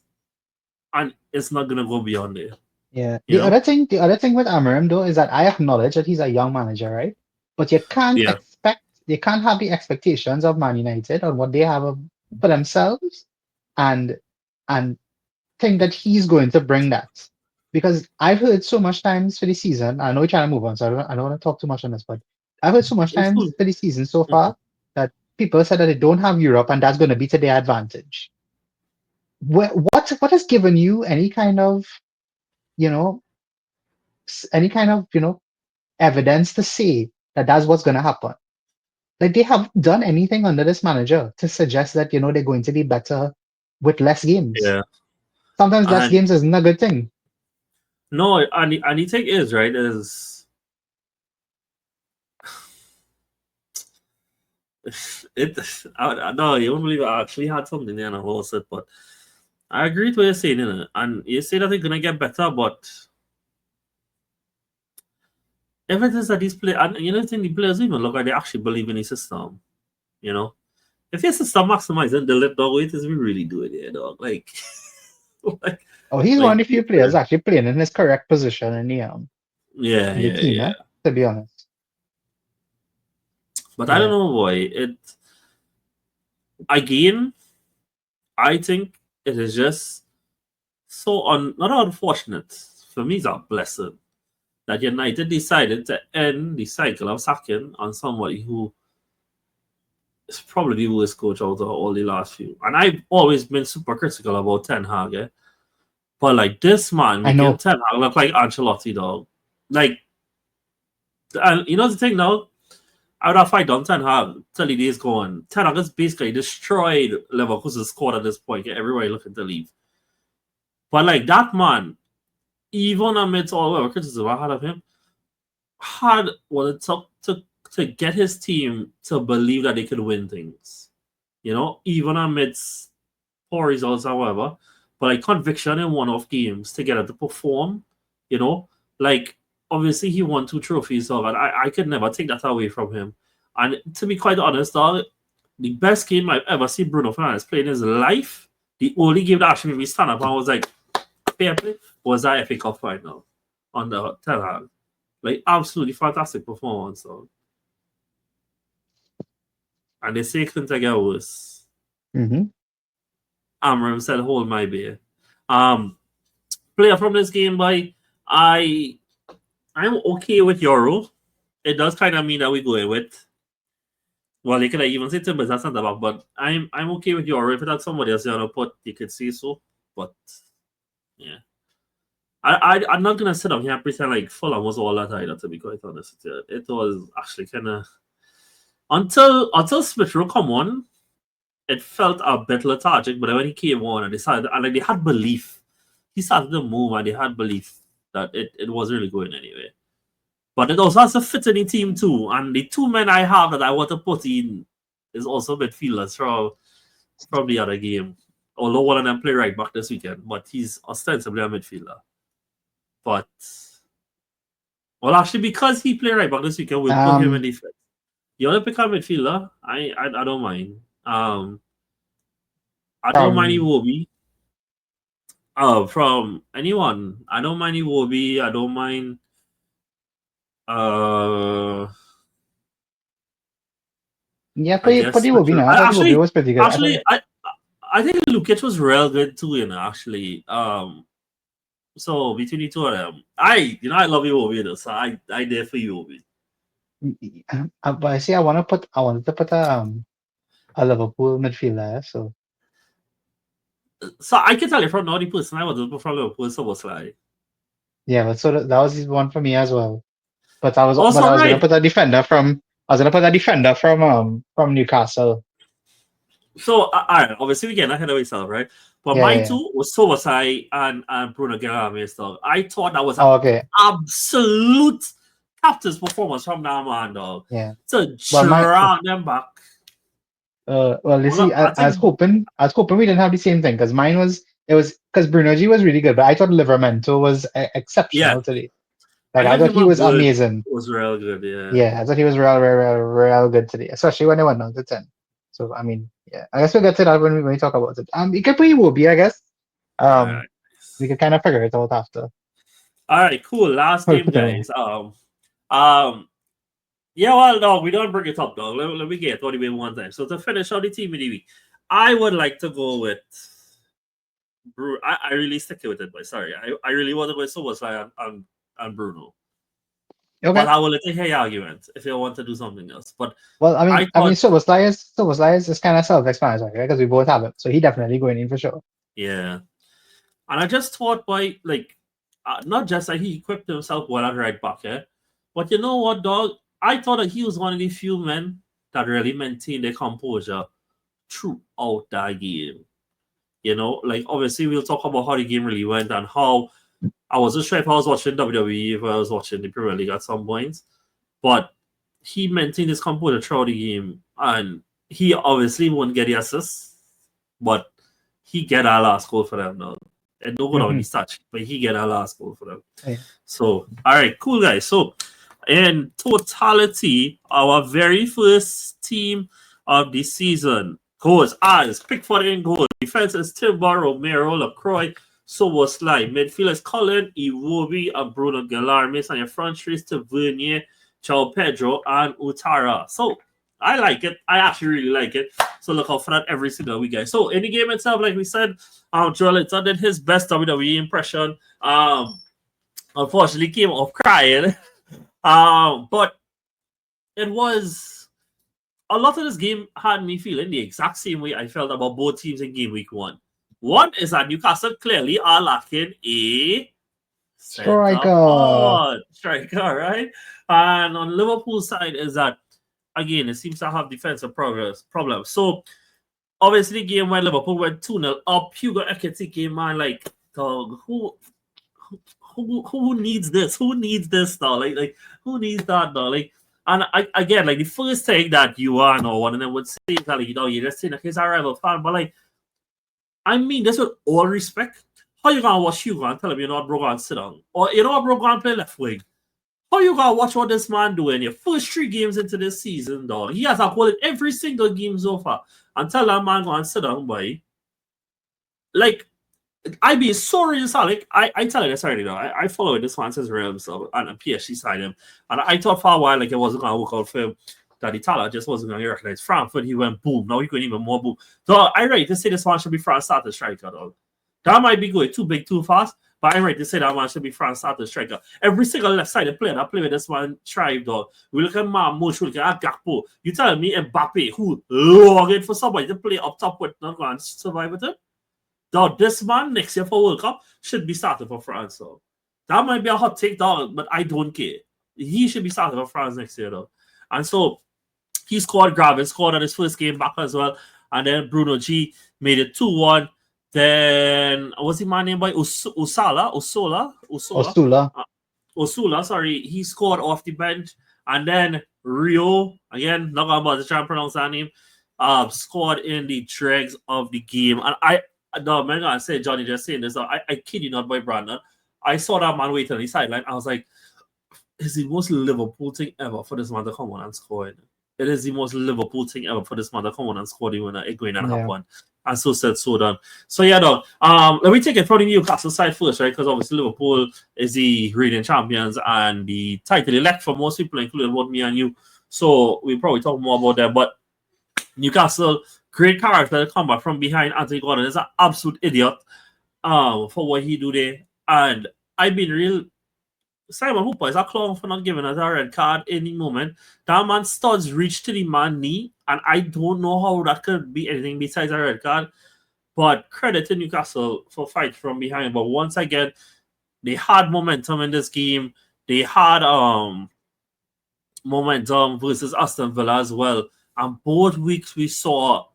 and it's not gonna go beyond there. yeah. You know? The other thing with Amarim though is that I acknowledge that he's a young manager, right? But Yeah, you can't have the expectations of Man United on what they have for themselves, and and think that he's going to bring that. Because I've heard so much times for the season, I know we're trying to move on, so I don't want to talk too much on this, but I've heard so much it's times cool. for the season so Mhm. far that people said that they don't have Europe and that's going to be to their advantage. What has given you any kind of, you know, any kind of, evidence to say that that's what's going to happen? Like they haven't done anything under this manager to suggest that, they're going to be better with less games. Yeah, Sometimes less and games isn't a good thing. no, and the thing is right is it. No, you won't believe I actually had something there and I lost it, but I agree with what you're saying, and you say that they're gonna get better, but if it is that these players, and you know, the thing, the players even look like they actually believe in the system. You know, if your system maximizing the lit dog, what is we really doing here, dog? Like, like, Oh, he's one like, of the few players actually playing in his correct position yeah, in the yeah, team, yeah. to be honest. But I don't Yeah. know, boy. It again, I think it is just so not unfortunate for me. It's a blessing that United decided to end the cycle of sacking on somebody who is probably the worst coach out of all the last few. And I've always been super critical about Ten Hag, eh? But like this man I making know. Ten Hag look like Ancelotti, dog. Like, and you know the thing now, I would have fight on Ten Hag till the days going. Ten Hag has basically destroyed Leverkusen's squad at this point. Get everybody looking to leave. But like that man, even amidst all the criticism I had of him, had what it took to get his team to believe that they could win things. You know, even amidst poor results, however, but like conviction in one-off games to get it to perform. You know, like obviously he won two trophies, so and I could never take that away from him. And to be quite honest, dog, the best game I've ever seen Bruno Fernandes play in his life, the only game that actually made me stand up and was like, fair play, was that FA Cup final on the Ten Hag. Like absolutely fantastic performance, dog. And they say it couldn't get worse. Hmm. Amram said, "Hold my beer." Um, Player from this game, boy. I I'm okay with Euro. It does kind of mean that we going with. Well, you could even say Timbers at centre back, but I'm okay with Euro. If that's somebody else you want to put, you could say so. But yeah, I'm not gonna sit up here and pretend like Fulham was all that either. To be quite honest, with you. It was actually kind of until Smith Rowe come on, it felt a bit lethargic. But then when he came on and decided, and like they had belief, he started to move and they had belief that it was really going anyway. But it also has to fit in the team too. And the two men I have that I want to put in is also midfielders from the other game. Although one of them play right back this weekend, but he's ostensibly a midfielder. But well, actually, because he played right back this weekend, we'll put him in Um, defense. You want to pick a midfielder? I don't mind. I don't mind from Iwobi. From anyone. I don't mind Iwobi. I don't mind. Uh, Yeah, I guess pretty Iwobi, Central. no. I thought Iwobi was pretty good. I thought, Actually, I think Lukic was real good too. Actually, so between the two of them, I love you over there, so I there for you over. but I see, I wanted to put a Liverpool midfielder. So So I can tell you from now the person I was from Liverpool, so was like. yeah, but that was one for me as well. But Also, I was gonna right. put a defender from Newcastle. So, all right, obviously we get ahead of ourselves, right? But Yeah, mine yeah, yeah. too was Sobosai and Bruno Guimaraes stuff. I thought that was an Oh, okay. absolute captain's performance from that man, dog. Yeah. To Well, drag them back. well, you Well, see, I think, I was hoping we didn't have the same thing because it was because Bruno G was really good, but I thought Livermento was yeah, exceptional today. Like I I thought thought him he and was Bird amazing. was real good, yeah. Yeah, I thought he was real good today, especially when they went down to 10. So I mean, yeah, I guess we'll get to that when we talk about it. You could put Iwobi, I guess. All Um, right. we could kind of figure it out after. All right, cool. Last We'll game, put him away. guys. Yeah, well, no, we don't bring it up, dog. Let me get what we one time. So to finish out the team of the week, I would like to go with I really stick with it, but sorry, I really want to go with Sobosai and Bruno. But Okay. I will let you hear your argument if you want to do something else. But Well, I I mean, thought, Soboslai is kind of self-explanatory, right? Because we both have him, so he definitely going in for sure. yeah. And I just thought by, like, not just that he equipped himself well at right back, yeah? But you know what, dog? I thought that he was one of the few men that really maintained their composure throughout that game. Like, obviously, we'll talk about how the game really went and how I wasn't sure if I was watching WWE, if I was watching the Premier League at some points. But he maintained his composure throughout the game, and he obviously won't get the assist, but he get our last goal for them now. And don't go down the Hmm. stat sheet, but he get our last goal for them. Yeah. So, all right, cool guys. So, in totality, our very first team of the season goes as Pickford in goal. Defense is Timber, Romero, LaCroix, Soboslai. Midfield is Colin, Iwobi, and Bruno Galarmis. And your front three is Tavernier, Chao Pedro, and Utara. So, I like it. I actually really like it. So look out for that every single week, guys. So in the game itself, like we said, Joel Linton did his best WWE impression. Unfortunately came off crying. But it was a lot of this game had me feeling the exact same way I felt about both teams in game week one. One is that Newcastle clearly are lacking a center Striker. forward striker, right? And on Liverpool side is that again it seems to have defensive problems. So obviously game when Liverpool went 2-0 up, Hugo Ekitike came man like dog, who needs this? Who needs this now? Like who needs that now? Like, and again, like the first thing that you are no one and then would say is that like, you're just saying like he's a rival fan, but like I mean this with all respect. How you gonna watch Hugo and tell him you're not bro and sit down? Or you know what bro and play left wing? How you gonna watch what this man doing your first 3 games into this season, dog? He has a goal in every single game so far. And tell that man go and sit down, boy. Like I be so really like I tell you this already though. I follow this man since real himself and a PSG side him. And I thought for a while like it wasn't gonna work out for him. That Itala just wasn't gonna recognize Frankfurt. He went boom. Now he going even more boom. So I right to say this man should be France starter striker though. That might be going too big, too fast. But I'm right to say that man should be France starter striker. Every single left-sided player that play with this man tribe, dog. We look at Marmouche, we look at Gakpo. You telling me Mbappe, who longing for somebody to play up top with, not going to survive with him? Dog, this man next year for World Cup should be starting for France. So that might be a hot take, dog, but I don't care. He should be starting for France next year, though. And so he scored, Graven scored on his first game back as well. And then Bruno G made it 2-1. Then, what's the man named by Osula? Osula. Osula, sorry. He scored off the bench. And then Rio, again, not going to try and pronounce that name, scored in the dregs of the game. And no, man, I said Johnny just saying this. I kid you not, by Brandon. I saw that man waiting on the sideline. I was like, it's the most Liverpool thing ever for this man to come on and score. It is the most Liverpool thing ever for this man to come on and score the winner. It going and Yeah. happen. and so said, so done. So yeah, no. Let me take it from the Newcastle side first, right? Because obviously Liverpool is the reigning champions and the title elect for most people, including both me and you. So we'll probably talk more about that. But Newcastle, great character to come back from behind. Anthony Gordon is an absolute idiot for what he do there. And I've been real. Simon Hooper is a clown for not giving us a red card any moment. That man studs reach to the man knee, and I don't know how that could be anything besides a red card. But credit to Newcastle for fight from behind. But once again, they had momentum in this game. They had momentum versus Aston Villa as well. And both weeks we saw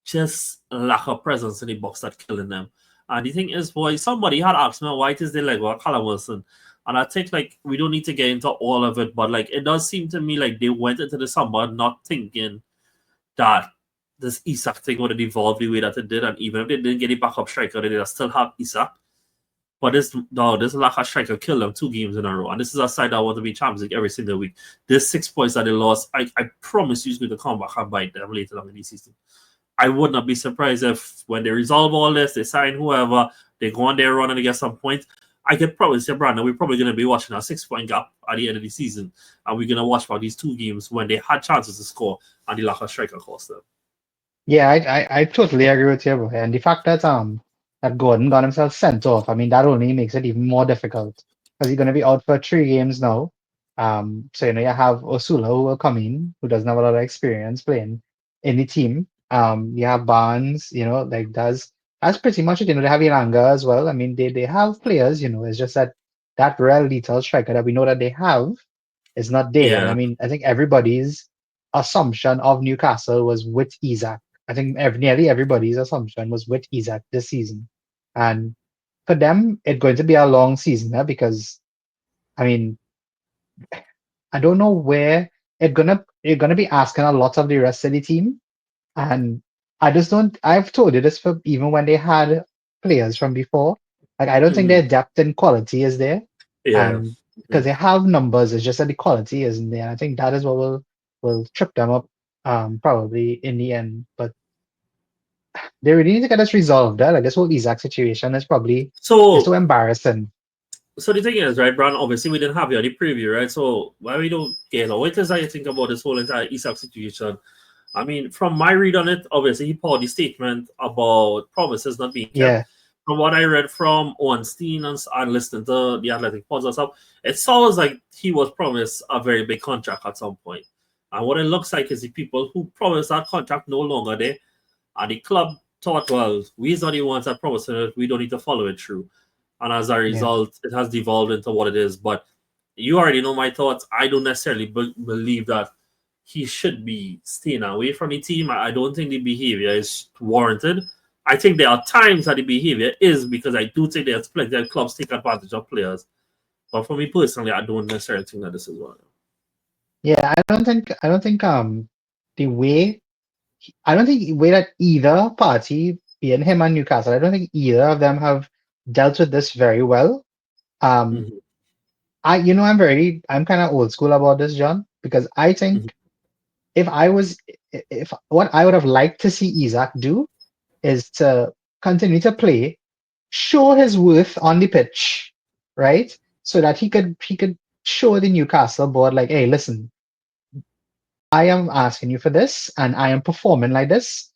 just lack of presence in the box that killing them. And the thing is, boy, somebody had asked me why it is they like what Callum Wilson. And I think like we don't need to get into all of it, but like it does seem to me like they went into the summer not thinking that this Isak thing would have evolved the way that it did. And even if they didn't get a backup striker, they still have Isak. But this lack of striker killed them 2 games in a row. And this is a side that want to be Champions League every single week. This 6 points that they lost, I promise you it's going to come back and bite them later on in the season. I would not be surprised if when they resolve all this, they sign whoever, they go on their run and they get some points. I could probably say, Brandon, we're probably going to be watching a 6-point gap at the end of the season. And we're going to watch about these 2 games when they had chances to score and the lack of striker cost them. Yeah, I totally agree with you, bro. And the fact that that Gordon got himself sent off, I mean, that only makes it even more difficult because he's going to be out for 3 games now. So you have Osula who will come in, who doesn't have a lot of experience playing in the team. You have Barnes, like that's pretty much it. They have Ilanga as well. I mean, they have players. It's just that real lethal striker that we know that they have is not there. And I Yeah. mean, I think everybody's assumption of Newcastle was with Isak. I think nearly everybody's assumption was with Isak this season. And for them, it's going to be a long season because, I mean, I don't know where you're gonna be asking a lot of the rest of the team. And I just don't, I've told you this for even when they had players from before. Like, I don't think Mhm. their depth and quality is there. Yeah. And because they have numbers, it's just that the quality isn't there. I think that is what will trip them up probably in the end. But they really need to get this resolved. Like this whole Isaac situation is probably it's so So embarrassing. So the thing is, right, Brian, obviously we didn't have you on the preview, right? So why we don't get what is that you think about this whole entire Isak situation? I mean, from my read on it, obviously he put the statement about promises not being kept. Yeah, From what I read from Ornstein and listening to the Athletic Pods and stuff, it sounds like he was promised a very big contract at some point. And what it looks like is the people who promised that contract no longer there. And the club thought, well, we're not the ones that promised it, we don't need to follow it through. And as a yeah. result, it has devolved into what it is. But you already know my thoughts. I don't necessarily believe that he should be staying away from the team. I don't think the behavior is warranted. I think there are times that the behavior is because I do think there's plenty of clubs take advantage of players. But for me personally, I don't necessarily think that this is one. Yeah, I don't think the way I don't think the way that either party, being him and Newcastle, I don't think either of them have dealt with this very well. Um, Mm-hmm, I'm kind of old school about this, John, because I mm-hmm, think if what I would have liked to see Isaac do is to continue to play, show his worth on the pitch, right? So that he could show the Newcastle board like, hey, listen, I am asking you for this and I am performing like this.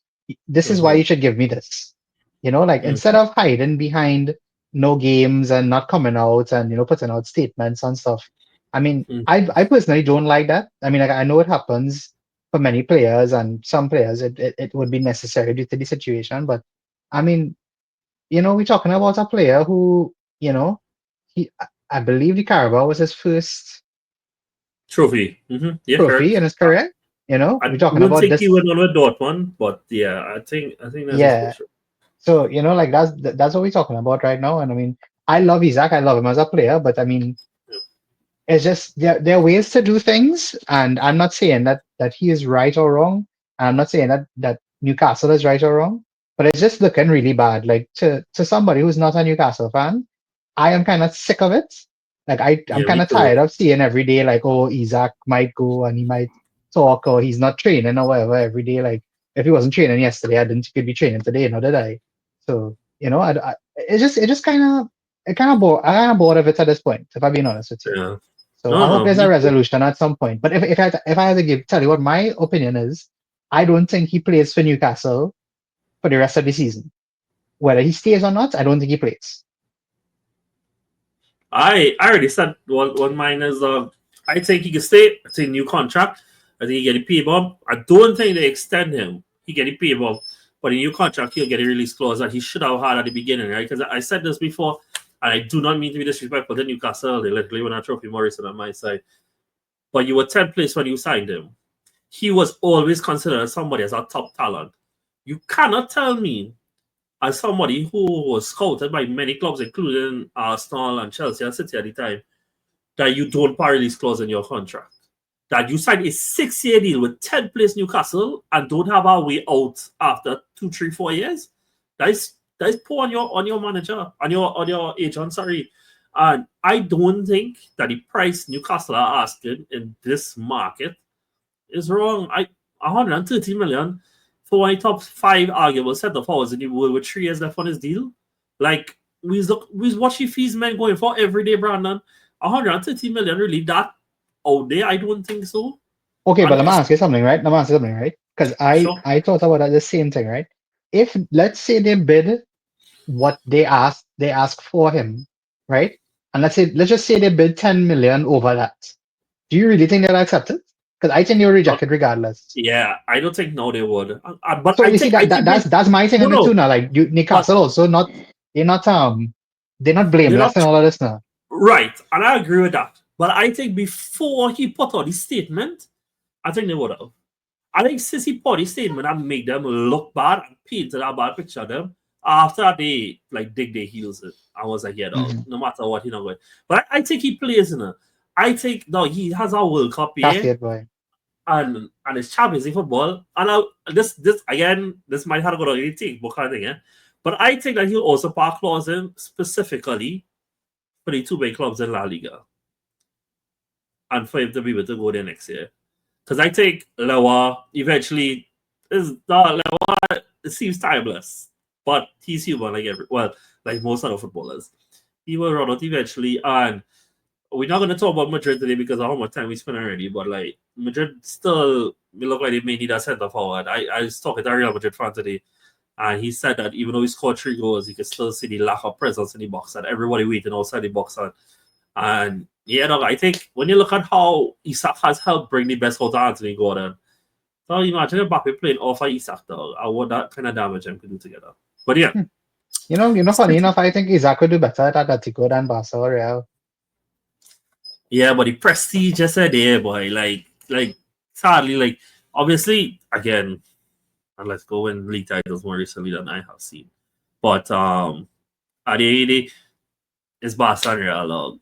This is why mm-hmm, you should give me this. Like instead of hiding behind no games and not coming out and putting out statements and stuff. I mean, mm-hmm. I personally don't like that. I mean, like I know it happens for many players and some players it would be necessary due to the situation. But I mean, we're talking about a player who, he I believe the Carabao was his first Trophy. Mm-hmm. Yeah, trophy correct. in his career. I We're talking don't about think he this. went on with Dortmund, but yeah, I think that's his Yeah. first. So, like that's what we're talking about right now. And I mean, I love Isaac. I love him as a player, but I mean, it's just there are ways to do things, and I'm not saying that he is right or wrong. And I'm not saying that Newcastle is right or wrong, but it's just looking really bad. Like to somebody who's not a Newcastle fan, I am kind of sick of it. Like I'm Yeah, kind me of too. tired of seeing every day like, oh, Isaac might go and he might talk or he's not training or whatever every day. Like if he wasn't training yesterday, I didn't think he'd be training today, nor did I. So, it just I kind of bored of it at this point, if I'm being honest with you. Yeah. So No, I hope no, there's a me too. resolution at some point. But if I had to tell you what my opinion is, I don't think he plays for Newcastle for the rest of the season. Whether he stays or not, I don't think he plays. I already said one mine is I think he can stay. I think new contract. I think he get a pay bump. I don't think they extend him. He get a pay bump, but in new contract he'll get a release clause that he should have had at the beginning, right? Because I said this before, and I do not mean to be disrespectful to Newcastle. They literally won a trophy Morrison on my side, but you were 10th place when you signed him. He was always considered as somebody as a top talent. You cannot tell me as somebody who was scouted by many clubs, including Arsenal and Chelsea and City at the time, that you don't pay release clause in your contract. That you signed a 6-year deal with 10th place Newcastle and don't have a way out after 2, 3, 4 years. That is poor on your manager, on your agent, sorry. And I don't think that the price Newcastle are asking in this market is wrong. 130 million for one top 5 arguable centre forwards in the world with 3 years left on his deal. Like we watch the fees men going for every day, Brandon. 130 million really that out there? I don't think so. Okay, but And let me it's ask you something, right? Because I sure. I thought about the same thing, right? If let's say they bid what they ask for him, right? And let's just say they bid 10 million over that. Do you really think they'll accept it? Because I think they'll Uh, reject it regardless. yeah, I don't think no they would. But So you see I that, that think that's they that's my thing no on it too no. now. Like But Newcastle also they're not they're blameless not and all of this now. right, and I agree with that. But I think before he put out the statement, I think they would have. I think since he put his statement and make them look bad and painted a bad picture of them, after they like dig their heels in, I was like, yeah, dog, Hmm. no matter what, he not going. But I think he plays in it. I think no, he has a World Cup That's here it, boy. and it's Champions League football. And this again, this might have to go to anything, but kind of thing, yeah. But I think that he'll also put a clause in specifically for the 2 big clubs in La Liga and for him to be able to go there next year. Because I think Lewa eventually is not Lewa. It seems timeless, but he's human like most other footballers. He will run out eventually, and we're not going to talk about Madrid today because of how much time we spent already. But like Madrid still look like they may need a centre forward. I was talking to a Real Madrid fan today, and he said that even though he scored 3 goals, you can still see the lack of presence in the box and everybody waiting outside the box. And yeah, no, I think when you look at how Isak has helped bring the best out of Anthony Gordon, so imagine Mbappe playing off of Isak, though, and what that kind of damage them could do together. But yeah, Hmm. Funny City, enough, I think Isaac would do better at Atletico than Barca or Real. yeah, but the prestige just said there, boy. Like sadly, like obviously, again, and let's go win league titles more recently than I have seen. But at the end, it's Barca and Real,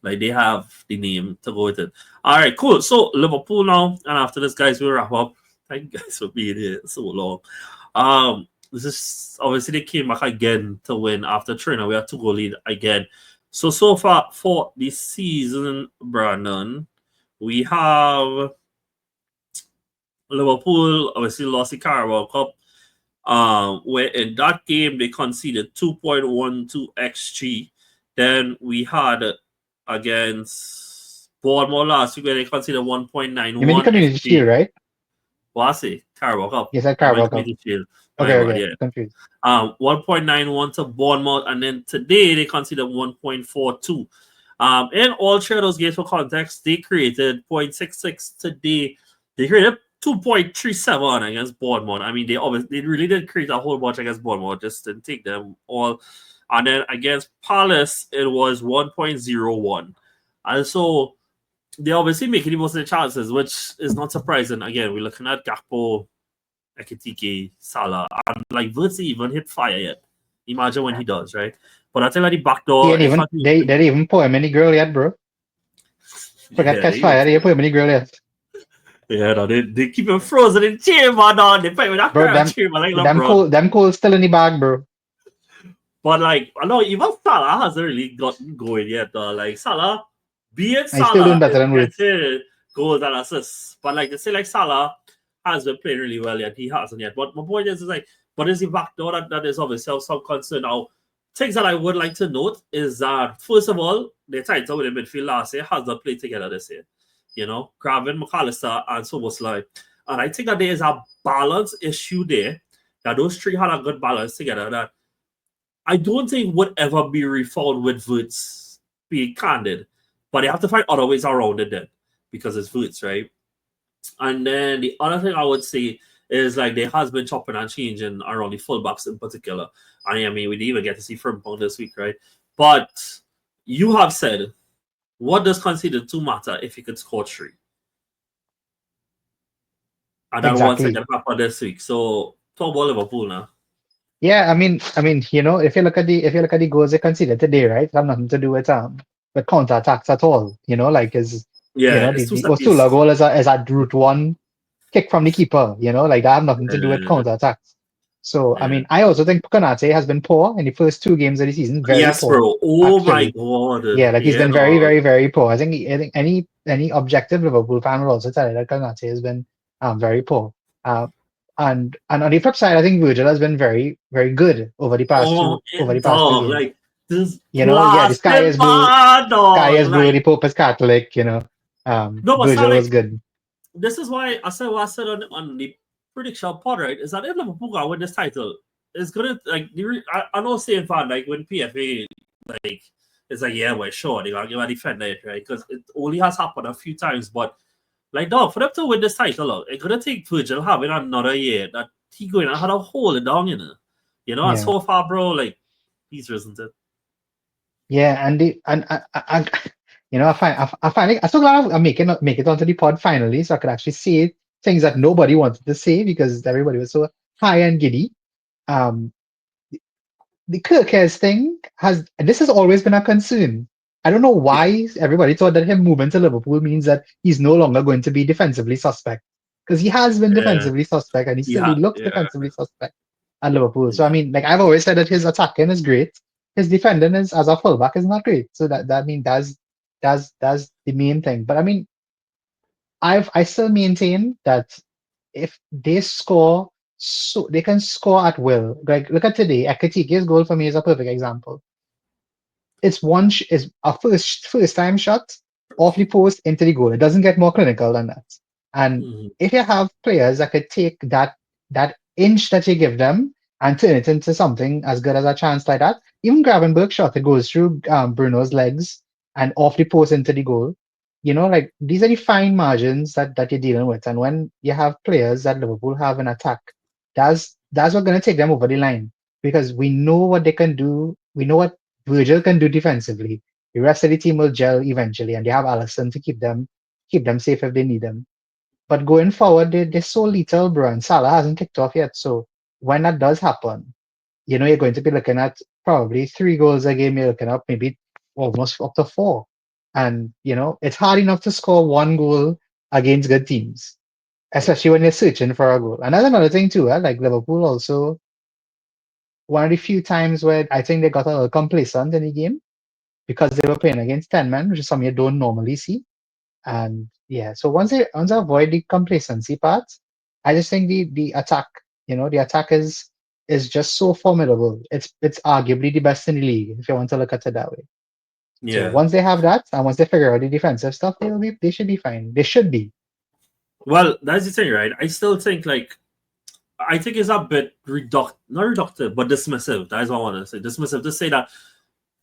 like they have the name to go with it. All right, cool. So Liverpool now, and after this, guys, we'll wrap up. Thank you guys for being here so long. This is obviously they came back again to win after Trina. We had 2-goal lead again. So far for this season, Brandon, we have Liverpool obviously lost the Carabao Cup. Where in that game they conceded 2.12 xg. Then we had against Bournemouth last week where they conceded You mean the 1.91 Community xg. Shield, right? What I say? Carabao Cup. You said I might Carabao Cup. make it chill. My Okay, bad, okay, yeah. confused. 1.91 to Bournemouth, and then today they conceded 1.42. In all three of those games for context, they created 0.66 today. They created 2.37 against Bournemouth. I mean, they really did create a whole bunch against Bournemouth, just didn't take them all. And then against Palace, it was 1.01. And so they're obviously making the most of the chances, which is not surprising. Again, we're looking at Gakpo, Ekitike, Salah, and like Verts even hit fire yet. Imagine when he does, right? But I tell you, the back He door, ain't if even not, they didn't even pour him any grill yet, bro. Forget yeah, catch fire. They didn't put him any grill yet. no, they keep him frozen in chamber, dog. They play with that Bro, crowd them chamber like them LeBron. cool them cool still in the bag, bro. But like, I know even Salah hasn't really gotten going yet. Like Salah, being And he's still doing Salah better is than Woods. getting goals and assists. But like they say, like Salah has been playing really well yet. He hasn't yet. But my point is like, but is he back door? That is obviously of some concern. Now, things that I would like to note is that, first of all, the title with the midfield last year has not played together this year. Graven, McAllister, and Soboslai. And I think that there is a balance issue there, that those three had a good balance together that I don't think would ever be refound with Woods, being candid. But they have to find other ways around it then, because it's Woods, right? And then the other thing I would say is like there has been chopping and changing around the fullbacks in particular. I mean, we didn't even get to see Frimpong this week, right? But you have said, what does conceded to matter if he could score 3? And then once Exactly. again happened this week. So talk about Liverpool now. Yeah, if you look at the goals they conceded today, right, it have nothing to do with counter attacks at all. Like Yeah, it's two the set Osula piece. goal is a route one kick from the keeper. Like that have nothing to do with Yeah, counter attacks. So I yeah. mean, I also think Konate has been poor in the first 2 games of the season, very Yes, poor, bro. Oh my actually. god. Yeah, like he's Yeah, been very, dog. very, very poor. I think any objective Liverpool fan will also tell you that Konate has been very poor. Uh, and on the flip side, I think Virgil has been very, very good Oh, over the past two dog. games. Like, this Yeah, the sky blasting is blue, bad, sky dog. is blue, Like, the Pope is Catholic. no, but Virgil was like, good. this is why I said what I said on the prediction pod, right? Is that if Liverpool gonna win this title, it's gonna like I know saying fan like when PFA like it's like yeah, well sure they're gonna give a defender it, right? Because it only has happened a few times, but like dog, for them to win this title, it's gonna take Virgil having another year that he going and had a hole it down, and Yeah, so far, bro, like he's risen it. yeah, and the and I finally I'm so glad I make it onto the pod finally, so I could actually say things that nobody wanted to say because everybody was so high and giddy. Um, the Kirkes thing this has always been a concern. I don't know Yeah, why everybody thought that him moving to Liverpool means that he's no longer going to be defensively suspect. Because he has been yeah, defensively suspect and he looks yeah, defensively suspect at Liverpool. So I yeah. mean, like I've always said that his attacking is great. His defending is as a fullback is not great. So that I mean that's the main thing. But I mean I still maintain that if they score, so they can score at will. Like look at today, Ekatiki's goal for me is a perfect example. It's is a first time shot off the post into the goal. It doesn't get more clinical than that. And Mhm. if you have players that could take that inch that you give them and turn it into something as good as a chance like that, even Gravenberg shot it goes through Bruno's legs and off the post into the goal. Like these are the fine margins that you're dealing with. And when you have players that Liverpool have in attack, that's what's going to take them over the line because we know what they can do. We know what Virgil can do defensively. The rest of the team will gel eventually, and they have Allison to keep them safe if they need them. But going forward, they're so little, bro, and Salah hasn't kicked off yet. So when that does happen, you're going to be looking at probably 3 goals a game. You're looking at maybe almost up to 4. And it's hard enough to score 1 goal against good teams, Yeah, especially when you're searching for a goal. And that's another thing too. Like Liverpool also one of the few times where I think they got a little complacent in the game because they were playing against 10 men, which is something you don't normally see. And yeah, so once they avoid the complacency part, I just think the attack, the attack is just so formidable. It's arguably the best in the league if you want to look at it that way. So yeah. once they have that and once they figure out the defensive stuff, they should be fine. They should be. Well, that's the thing, right? I still think like I think it's a bit not reductive, but dismissive. That is what I want to say. Dismissive to say that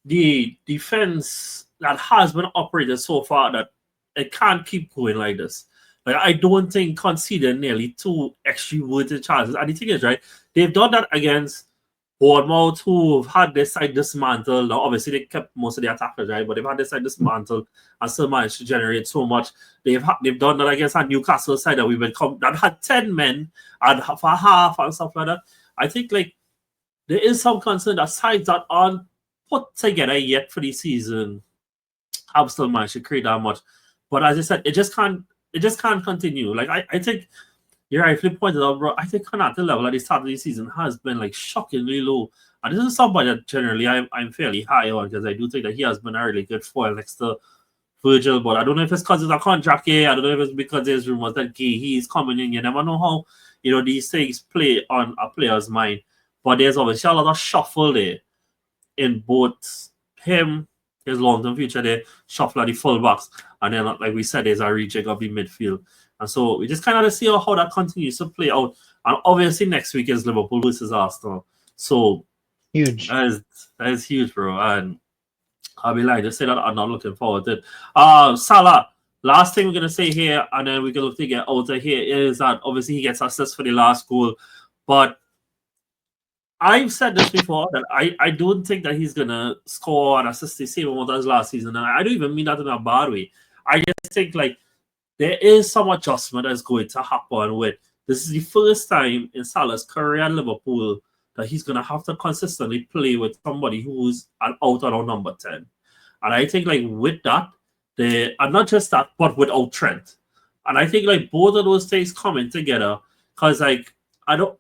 the defense that has been operated so far that it can't keep going like this. Like I don't think conceding nearly 2 extra chances. And the thing is, right, they've done that against Bournemouth, who've had this side dismantled. Now, obviously, they kept most of the attackers, right? But they've had this side dismantled and still managed to generate so much. They've done that against a Newcastle side that that had 10 men and for half and stuff like that. I think like there is some concern that sides that aren't put together yet for the season have still managed to create that much. But as I said, it just can't continue. Like I think you're rightfully pointed out, bro. I think Konate level at the start of the season has been like shockingly low. And this is somebody that generally I'm fairly high on because I do think that he has been a really good foil next to Virgil, but I don't know if it's because it's a contract here. I don't know if it's because there's rumors that he's coming in. You never know how these things play on a player's mind. But there's obviously a lot of shuffle there in both him, his long-term future there, shuffle at the fullbacks, and then like we said, there's a rejig of the midfield. And so we just kind of see how that continues to play out. And obviously next week is Liverpool versus Arsenal. So Huge. that is huge, bro. And I'll be lying to say that I'm not looking forward to it. Salah, last thing we're going to say here, and then we can look to get out of here, is that obviously he gets assist for the last goal. But I've said this before, that I don't think that he's going to score and assist the same amount as last season. And I don't even mean that in a bad way. I just think, like, there is some adjustment that's going to happen with this is the first time in Salah's career at Liverpool that he's going to have to consistently play with somebody who's an out-and-out number 10. And I think, like, with that, and not just that, but without Trent. And I think, like, both of those things coming together, because, like, I don't,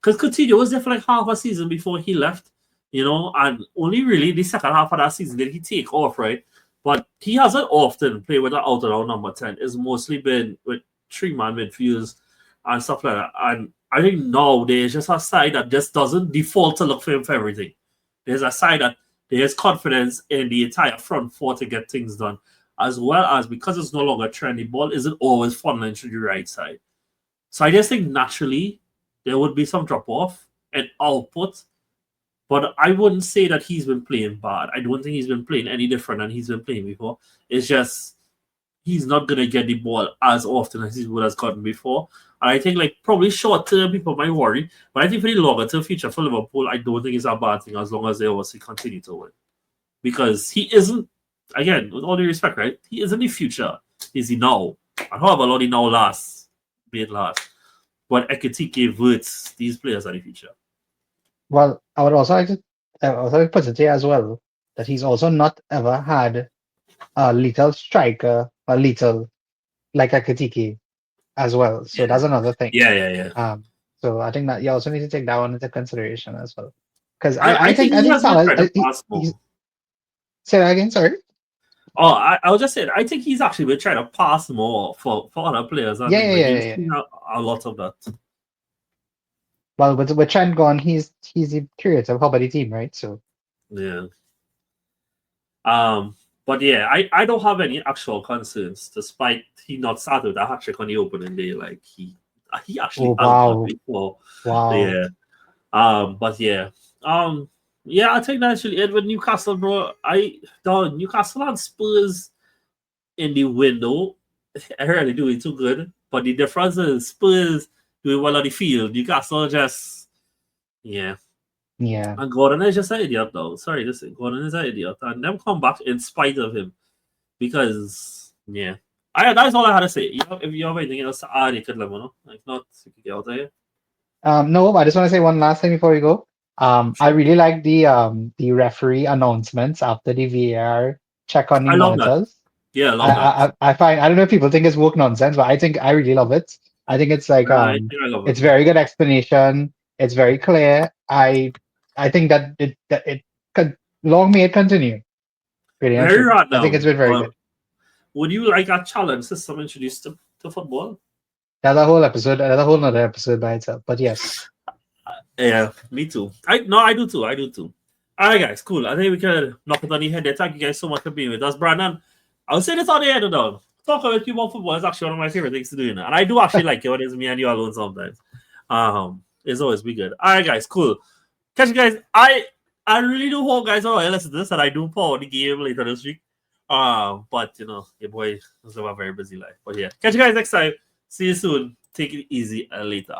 because Coutinho was there for, like, half a season before he left, and only really the second half of that season did he take off, right? But he hasn't often played with an out-and-out number 10. It's mostly been with three-man midfields and stuff like that. And I think now there's just a side that just doesn't default to look for him for everything. There's a side that there's confidence in the entire front four to get things done, as well as because it's no longer Trent, the ball isn't always funneling to the right side. So I just think naturally there would be some drop-off in output, but I wouldn't say that he's been playing bad. I don't think he's been playing any different than he's been playing before. It's just he's not going to get the ball as often as he would have gotten before. And I think, like, probably short-term people might worry, but I think for the longer-term future for Liverpool, I don't think it's a bad thing as long as they obviously continue to win. Because he isn't, again, with all due respect, right? He isn't the future. He's the now. And however long the now lasts, be it last. But Ekitike, Wirtz, these players are the future. Well, I would also like to put it here as well that he's also not ever had a lethal striker, a lethal like a Katiki as well. So that's another thing. Yeah. So I think that you also need to take that one into consideration as well. Because I think Salah. Say that again. Sorry. Oh, I was just saying. I think he's actually been trying to pass more for other players. Yeah. A lot of that. Well, with Trent gone, he's the creative hub of the team, right? So yeah. But yeah, I don't have any actual concerns, despite he not started with a hat trick on the opening day. Like he actually wow. before. Wow. Yeah. But yeah. Yeah, I think that's actually it with Newcastle, bro. Newcastle and Spurs in the window are really doing too good. But the difference is Spurs doing well on the field. Newcastle just Yeah. And Gordon is just an idiot, though. Sorry to say, Gordon is an idiot. And them come back in spite of him. Because, yeah. That's all I had to say. If you have anything else to add, you could let me know. If not, you can get out of here. No, I just want to say one last thing before we go. I really like the referee announcements after the VAR check on the monitors. Yeah, I love that. I find, I don't know if people think it's woke nonsense, but I really love it. I think it's like it's very good explanation. It's very clear. I think that it could long may it continue. Really, very right now. I think it's been very good. Would you like a challenge system introduced to football? That's a whole episode. That's a whole nother episode by itself. But yes. Yeah, me too. I do too. All right, guys, cool. I think we can knock it on the head there. Thank you guys so much for being with us, Brandon. I'll say this on the end, though. Talking with you about football is actually one of my favorite things to do, and I do actually like it when it's me and you alone sometimes. It's always be good. All right, guys, cool. Catch you guys. I really do hope guys are listen to this, and I do power the game later this week. But your boy has a very busy life. But yeah, catch you guys next time. See you soon. Take it easy later.